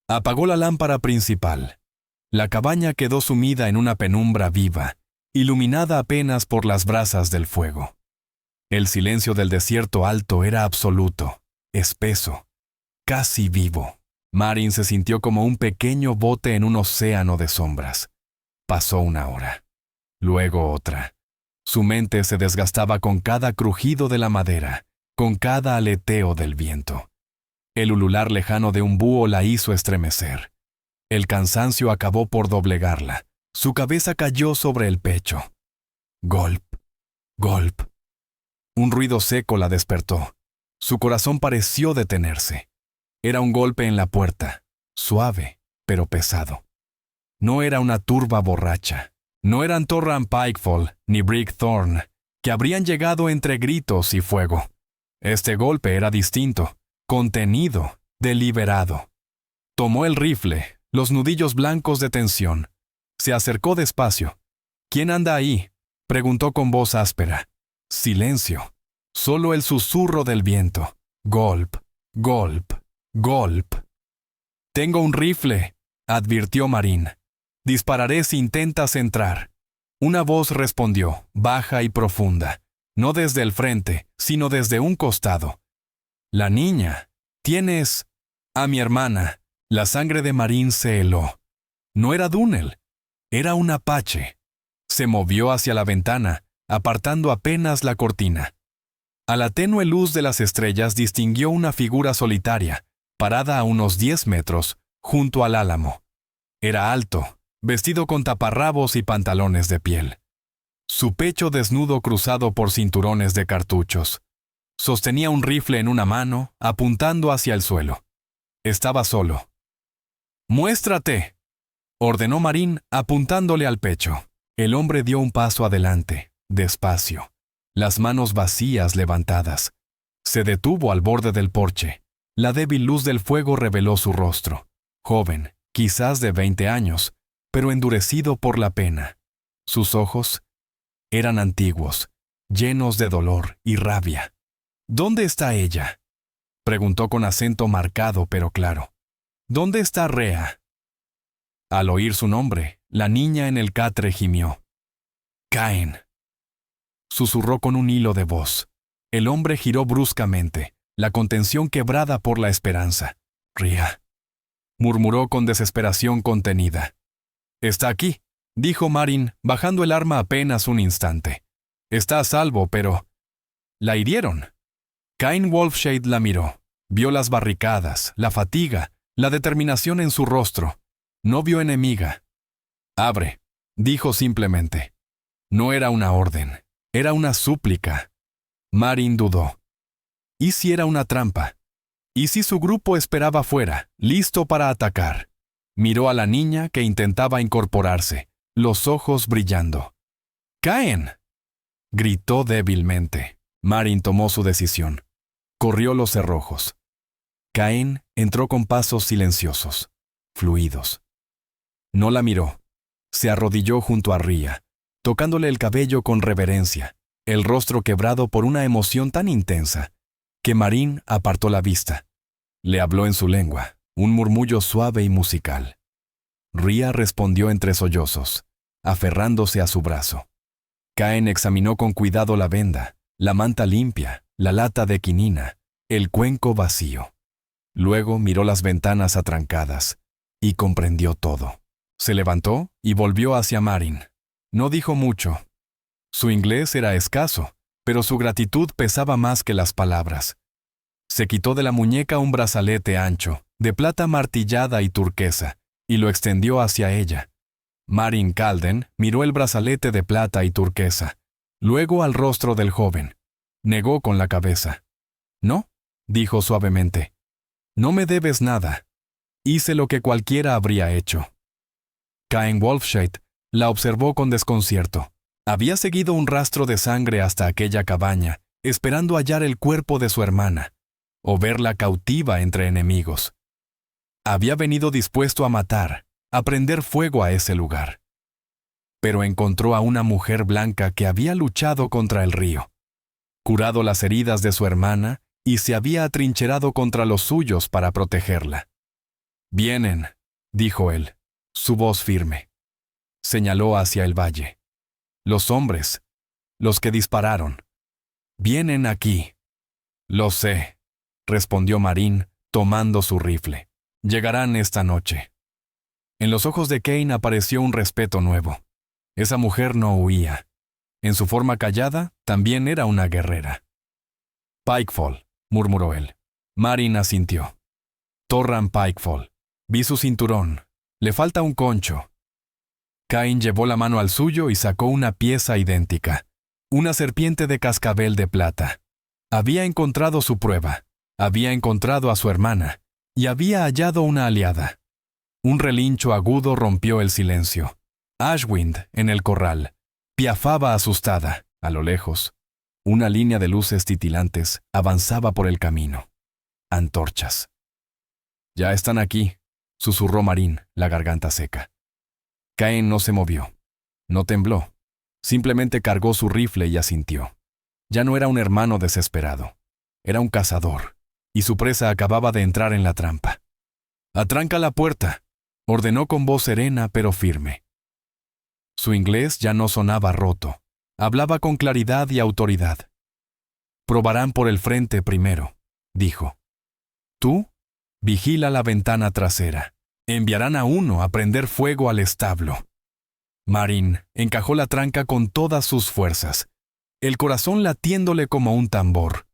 Apagó la lámpara principal. La cabaña quedó sumida en una penumbra viva, iluminada apenas por las brasas del fuego. El silencio del desierto alto era absoluto, espeso, casi vivo. Marin se sintió como un pequeño bote en un océano de sombras. Pasó una hora. Luego otra. Su mente se desgastaba con cada crujido de la madera, con cada aleteo del viento. El ulular lejano de un búho la hizo estremecer. El cansancio acabó por doblegarla. Su cabeza cayó sobre el pecho. Golp, golp. Un ruido seco la despertó. Su corazón pareció detenerse. Era un golpe en la puerta, suave, pero pesado. No era una turba borracha. No eran Torran Pikefall ni Brick Thorn, que habrían llegado entre gritos y fuego. Este golpe era distinto, contenido, deliberado. Tomó el rifle, los nudillos blancos de tensión. Se acercó despacio. «¿Quién anda ahí?», preguntó con voz áspera. Silencio. Solo el susurro del viento. Golp, golp, golp. «Tengo un rifle», advirtió Marin. «Dispararé si intentas entrar». Una voz respondió, baja y profunda, no desde el frente, sino desde un costado. «La niña. Tienes a mi hermana». La sangre de Marin se heló. No era Dunel, era un apache. Se movió hacia la ventana, apartando apenas la cortina. A la tenue luz de las estrellas distinguió una figura solitaria, parada a unos 10 metros, junto al álamo. Era alto, vestido con taparrabos y pantalones de piel. Su pecho desnudo cruzado por cinturones de cartuchos. Sostenía un rifle en una mano, apuntando hacia el suelo. Estaba solo. «¡Muéstrate!», ordenó Marin, apuntándole al pecho. El hombre dio un paso adelante, despacio, las manos vacías levantadas. Se detuvo al borde del porche. La débil luz del fuego reveló su rostro. joven, quizás de 20 años, pero endurecido por la pena. Sus ojos eran antiguos, llenos de dolor y rabia. ¿Dónde está ella?, preguntó con acento marcado pero claro. ¿Dónde está Rea? Al oír su nombre, la niña en el catre gimió. «Caen», susurró con un hilo de voz. El hombre giró bruscamente, la contención quebrada por la esperanza. «Rea», murmuró con desesperación contenida. «Está aquí», dijo Marin, bajando el arma apenas un instante. «Está a salvo, pero...» «La hirieron». Cain Wolfshade la miró. Vio las barricadas, la fatiga, la determinación en su rostro. No vio enemiga. «Abre», dijo simplemente. No era una orden, era una súplica. Marin dudó. ¿Y si era una trampa? ¿Y si su grupo esperaba fuera, listo para atacar? Miró a la niña que intentaba incorporarse, los ojos brillando. «¡Caen!», gritó débilmente. Marin tomó su decisión. Corrió los cerrojos. Cain entró con pasos silenciosos, fluidos. No la miró. Se arrodilló junto a Ria, tocándole el cabello con reverencia, el rostro quebrado por una emoción tan intensa, que Marin apartó la vista. Le habló en su lengua, un murmullo suave y musical. Ria respondió entre sollozos, aferrándose a su brazo. Cain examinó con cuidado la venda, la manta limpia, la lata de quinina, el cuenco vacío. Luego miró las ventanas atrancadas y comprendió todo. Se levantó y volvió hacia Marin. No dijo mucho. Su inglés era escaso, pero su gratitud pesaba más que las palabras. Se quitó de la muñeca un brazalete ancho, de plata martillada y turquesa, y lo extendió hacia ella. Marin Calden miró el brazalete de plata y turquesa, luego al rostro del joven. Negó con la cabeza. «No», dijo suavemente. «No me debes nada. Hice lo que cualquiera habría hecho». Cain Wolfshade la observó con desconcierto. Había seguido un rastro de sangre hasta aquella cabaña, esperando hallar el cuerpo de su hermana, o verla cautiva entre enemigos. Había venido dispuesto a matar, a prender fuego a ese lugar. Pero encontró a una mujer blanca que había luchado contra el río, curado las heridas de su hermana y se había atrincherado contra los suyos para protegerla. «Vienen», dijo él, su voz firme. Señaló hacia el valle. «Los hombres, los que dispararon, vienen aquí». «Lo sé», respondió Marin, tomando su rifle. «Llegarán esta noche». En los ojos de Cain apareció un respeto nuevo. Esa mujer no huía. En su forma callada, también era una guerrera. «Pikefall», murmuró él. Marin asintió. «Torran Pikefall. Vi su cinturón. Le falta un concho». Cain llevó la mano al suyo y sacó una pieza idéntica, una serpiente de cascabel de plata. Había encontrado su prueba, había encontrado a su hermana, y había hallado una aliada. Un relincho agudo rompió el silencio. Ashwind, en el corral, piafaba asustada. A lo lejos, una línea de luces titilantes avanzaba por el camino. Antorchas. «Ya están aquí», susurró Marin, la garganta seca. Cain no se movió. No tembló. Simplemente cargó su rifle y asintió. Ya no era un hermano desesperado. Era un cazador, y su presa acababa de entrar en la trampa. «Atranca la puerta», ordenó con voz serena pero firme. Su inglés ya no sonaba roto. Hablaba con claridad y autoridad. «Probarán por el frente primero», dijo. «Tú, vigila la ventana trasera. Enviarán a uno a prender fuego al establo». Marin encajó la tranca con todas sus fuerzas, el corazón latiéndole como un tambor.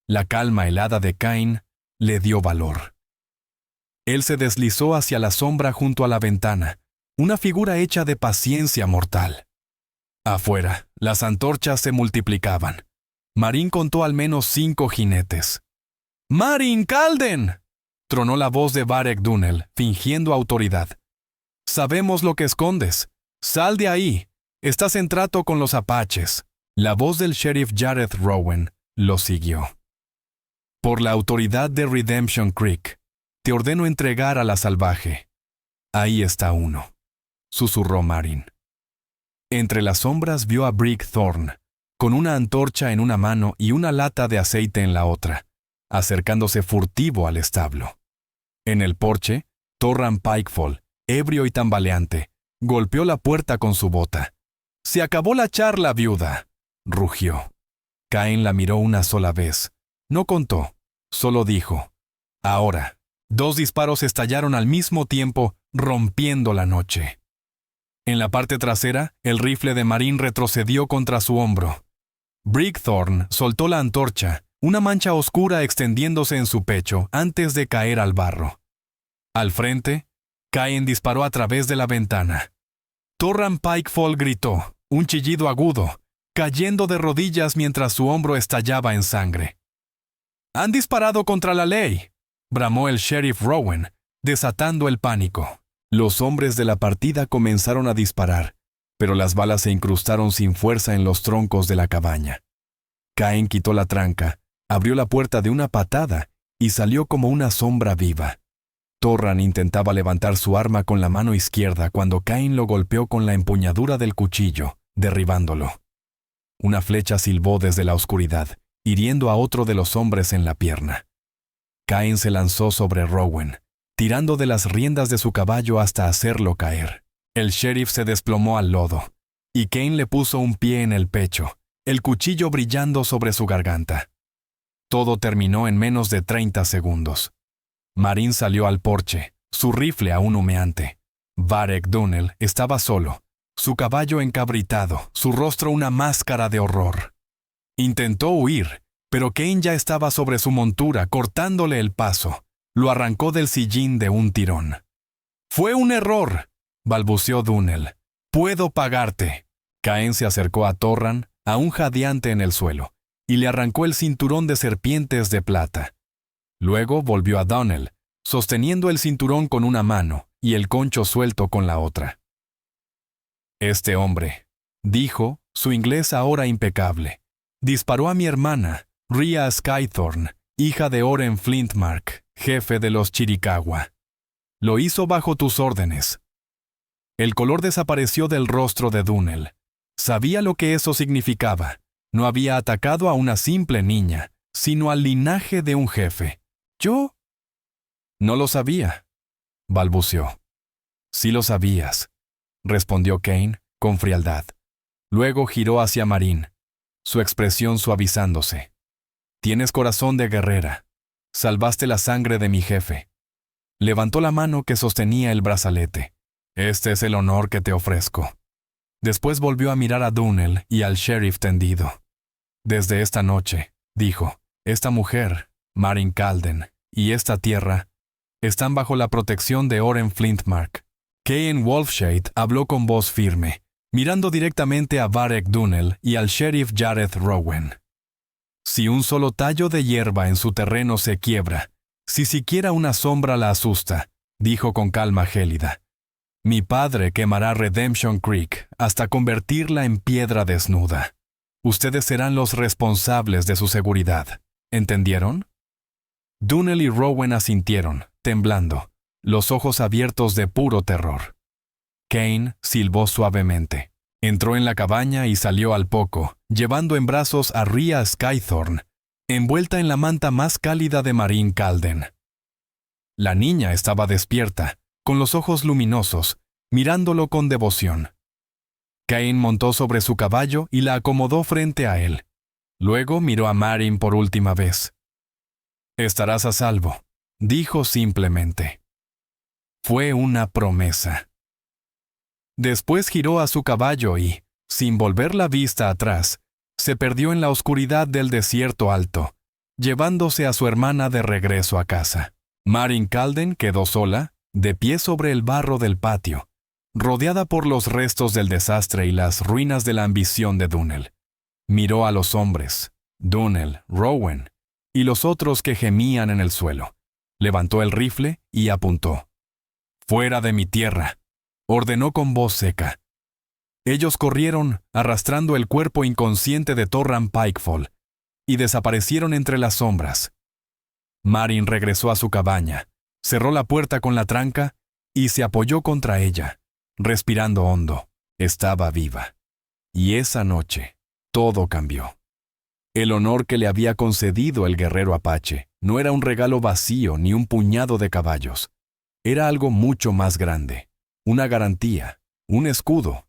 La calma helada de Cain le dio valor. Él se deslizó hacia la sombra junto a la ventana, una figura hecha de paciencia mortal. Afuera, las antorchas se multiplicaban. Marin contó al menos 5 jinetes. «¡Marin Calden!», tronó la voz de Varek Dunnel, fingiendo autoridad. «Sabemos lo que escondes. Sal de ahí. Estás en trato con los apaches». La voz del sheriff Jareth Rowan lo siguió. «Por la autoridad de Redemption Creek», te ordeno entregar a la salvaje. Ahí está uno, susurró Marin. Entre las sombras vio a Brick Thorne, con una antorcha en una mano y una lata de aceite en la otra, acercándose furtivo al establo. En el porche, Torran Pikefall, ebrio y tambaleante, golpeó la puerta con su bota. «¡Se acabó la charla, viuda!», rugió. Cain la miró una sola vez. No contó, solo dijo: «Ahora». 2 disparos estallaron al mismo tiempo, rompiendo la noche. En la parte trasera, el rifle de Marin retrocedió contra su hombro. Brick Thorne soltó la antorcha, una mancha oscura extendiéndose en su pecho antes de caer al barro. Al frente, Cain disparó a través de la ventana. Torran Pikefall gritó, un chillido agudo, cayendo de rodillas mientras su hombro estallaba en sangre. «¡Han disparado contra la ley!», bramó el sheriff Rowan, desatando el pánico. Los hombres de la partida comenzaron a disparar, pero las balas se incrustaron sin fuerza en los troncos de la cabaña. Cain quitó la tranca, abrió la puerta de una patada y salió como una sombra viva. Torran intentaba levantar su arma con la mano izquierda cuando Cain lo golpeó con la empuñadura del cuchillo, derribándolo. Una flecha silbó desde la oscuridad, hiriendo a otro de los hombres en la pierna. Cain se lanzó sobre Rowan, tirando de las riendas de su caballo hasta hacerlo caer. El sheriff se desplomó al lodo, y Cain le puso un pie en el pecho, el cuchillo brillando sobre su garganta. Todo terminó en menos de 30 segundos. Marin salió al porche, su rifle aún humeante. Varek Dunnell estaba solo, su caballo encabritado, su rostro una máscara de horror. Intentó huir, pero Cain ya estaba sobre su montura, cortándole el paso. Lo arrancó del sillín de un tirón. «¡Fue un error!», balbuceó Dunnell. «¡Puedo pagarte!». Cain se acercó a Torran, aún jadeante en el suelo, y le arrancó el cinturón de serpientes de plata. Luego volvió a Dunnell, sosteniendo el cinturón con una mano y el concho suelto con la otra. «Este hombre», dijo, su inglés ahora impecable, «disparó a mi hermana, Rhea Skythorne, hija de Oren Flintmark, jefe de los Chiricahua. Lo hizo bajo tus órdenes». El color desapareció del rostro de Dunnell. Sabía lo que eso significaba. No había atacado a una simple niña, sino al linaje de un jefe. «¿Yo?» «No lo sabía», balbuceó. «Sí lo sabías», respondió Cain, con frialdad. Luego giró hacia Marin, su expresión suavizándose. «Tienes corazón de guerrera. Salvaste la sangre de mi jefe». Levantó la mano que sostenía el brazalete. «Este es el honor que te ofrezco». Después volvió a mirar a Dunnell y al sheriff tendido. «Desde esta noche», dijo, «esta mujer, Marin Calden, y esta tierra están bajo la protección de Oren Flintmark». Cain Wolfshade habló con voz firme, mirando directamente a Varek Dunnell y al sheriff Jareth Rowan. «Si un solo tallo de hierba en su terreno se quiebra, si siquiera una sombra la asusta», dijo con calma gélida, «mi padre quemará Redemption Creek hasta convertirla en piedra desnuda. Ustedes serán los responsables de su seguridad. ¿Entendieron?». Dunnell y Rowan asintieron, temblando, los ojos abiertos de puro terror. Cain silbó suavemente. Entró en la cabaña y salió al poco, llevando en brazos a Rhea Skythorne, envuelta en la manta más cálida de Marin Calden. La niña estaba despierta, con los ojos luminosos, mirándolo con devoción. Cain montó sobre su caballo y la acomodó frente a él. Luego miró a Marin por última vez. «Estarás a salvo», dijo simplemente. Fue una promesa. Después giró a su caballo y, sin volver la vista atrás, se perdió en la oscuridad del desierto alto, llevándose a su hermana de regreso a casa. Marin Calden quedó sola, de pie sobre el barro del patio, rodeada por los restos del desastre y las ruinas de la ambición de Dunnell. Miró a los hombres, Dunnell, Rowan, y los otros que gemían en el suelo. Levantó el rifle y apuntó. «Fuera de mi tierra», ordenó con voz seca. Ellos corrieron, arrastrando el cuerpo inconsciente de Torran Pikefall, y desaparecieron entre las sombras. Marin regresó a su cabaña, Cerró la puerta con la tranca y se apoyó contra ella, respirando hondo. Estaba viva. Y esa noche, todo cambió. El honor que le había concedido el guerrero apache no era un regalo vacío ni un puñado de caballos. Era algo mucho más grande, una garantía, un escudo.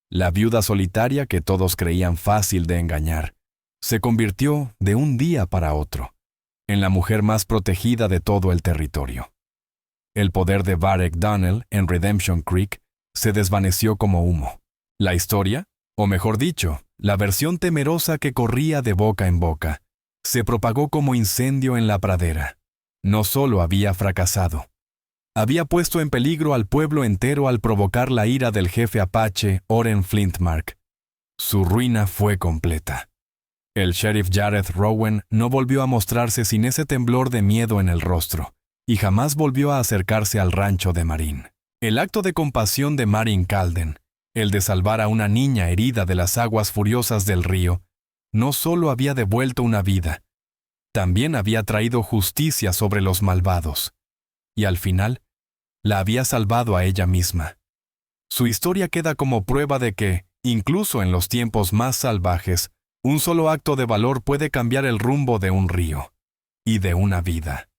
La viuda solitaria que todos creían fácil de engañar, se convirtió de un día para otro en la mujer más protegida de todo el territorio. El poder de Varek Donnell en Redemption Creek se desvaneció como humo. La historia, o mejor dicho, la versión temerosa que corría de boca en boca, se propagó como incendio en la pradera. No solo había fracasado, había puesto en peligro al pueblo entero al provocar la ira del jefe apache Orrin Flintmark. Su ruina fue completa. El sheriff Jareth Rowan no volvió a mostrarse sin ese temblor de miedo en el rostro, y jamás volvió a acercarse al rancho de Marin. El acto de compasión de Marin Calden, el de salvar a una niña herida de las aguas furiosas del río, no solo había devuelto una vida, también había traído justicia sobre los malvados, y al final, la había salvado a ella misma. Su historia queda como prueba de que, incluso en los tiempos más salvajes, un solo acto de valor puede cambiar el rumbo de un río y de una vida.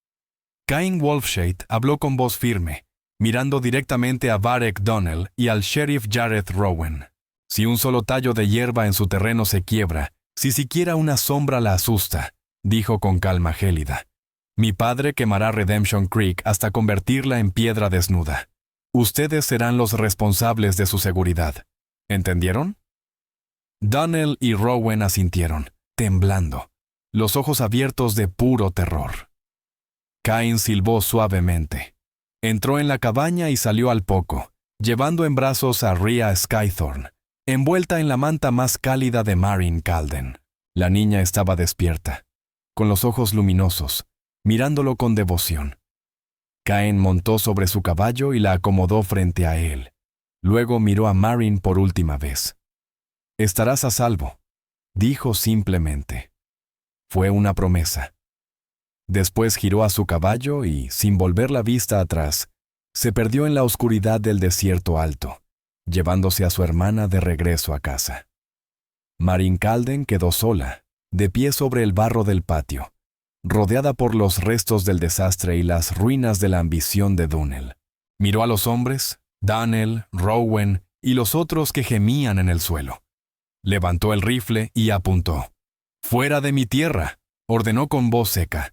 Cain Wolfshade habló con voz firme, mirando directamente a Varek Donnell y al sheriff Jareth Rowan. Si un solo tallo de hierba en su terreno se quiebra, si siquiera una sombra la asusta, dijo con calma gélida, mi padre quemará Redemption Creek hasta convertirla en piedra desnuda. Ustedes serán los responsables de su seguridad. ¿Entendieron? Donnell y Rowan asintieron, temblando, los ojos abiertos de puro terror. Cain silbó suavemente. Entró en la cabaña y salió al poco, llevando en brazos a Rhea Skythorn, envuelta en la manta más cálida de Marin Calden. La niña estaba despierta, con los ojos luminosos, mirándolo con devoción. Cain montó sobre su caballo y la acomodó frente a él. Luego miró a Marin por última vez. «Estarás a salvo», dijo simplemente. Fue una promesa. Después giró a su caballo y, sin volver la vista atrás, se perdió en la oscuridad del desierto alto, llevándose a su hermana de regreso a casa. Marin Calden quedó sola, de pie sobre el barro del patio, rodeada por los restos del desastre y las ruinas de la ambición de Donnell. Miró a los hombres, Donnell, Rowan y los otros que gemían en el suelo. Levantó el rifle y apuntó. «¡Fuera de mi tierra!», ordenó con voz seca.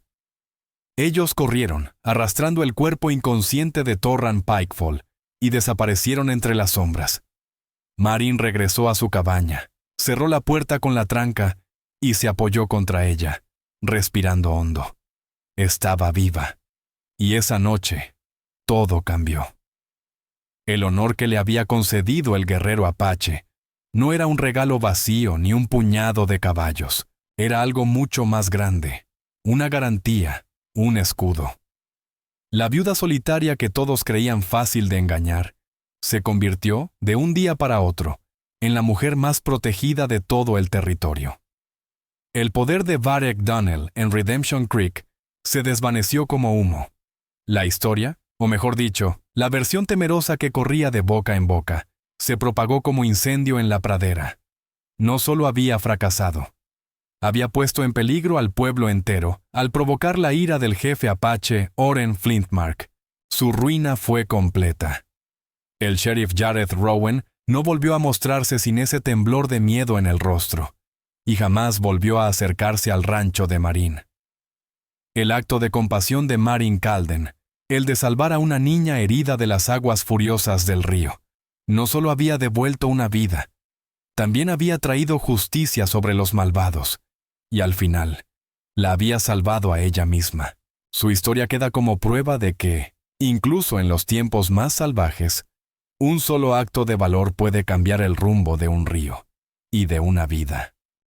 Ellos corrieron, arrastrando el cuerpo inconsciente de Torran Pikefall, y desaparecieron entre las sombras. Marin regresó a su cabaña, cerró la puerta con la tranca y se apoyó contra ella, respirando hondo. Estaba viva. Y esa noche, todo cambió. El honor que le había concedido el guerrero apache no era un regalo vacío ni un puñado de caballos. Era algo mucho más grande, una garantía, un escudo. La viuda solitaria que todos creían fácil de engañar, se convirtió, de un día para otro, en la mujer más protegida de todo el territorio. El poder de Varek Donnell en Redemption Creek se desvaneció como humo. La historia, o mejor dicho, la versión temerosa que corría de boca en boca, se propagó como incendio en la pradera. No solo había fracasado, había puesto en peligro al pueblo entero al provocar la ira del jefe apache Orrin Flintmark. Su ruina fue completa. El sheriff Jareth Rowan no volvió a mostrarse sin ese temblor de miedo en el rostro, y jamás volvió a acercarse al rancho de Marin. El acto de compasión de Marin Calden, el de salvar a una niña herida de las aguas furiosas del río, no solo había devuelto una vida, también había traído justicia sobre los malvados, y al final, la había salvado a ella misma. Su historia queda como prueba de que, incluso en los tiempos más salvajes, un solo acto de valor puede cambiar el rumbo de un río y de una vida.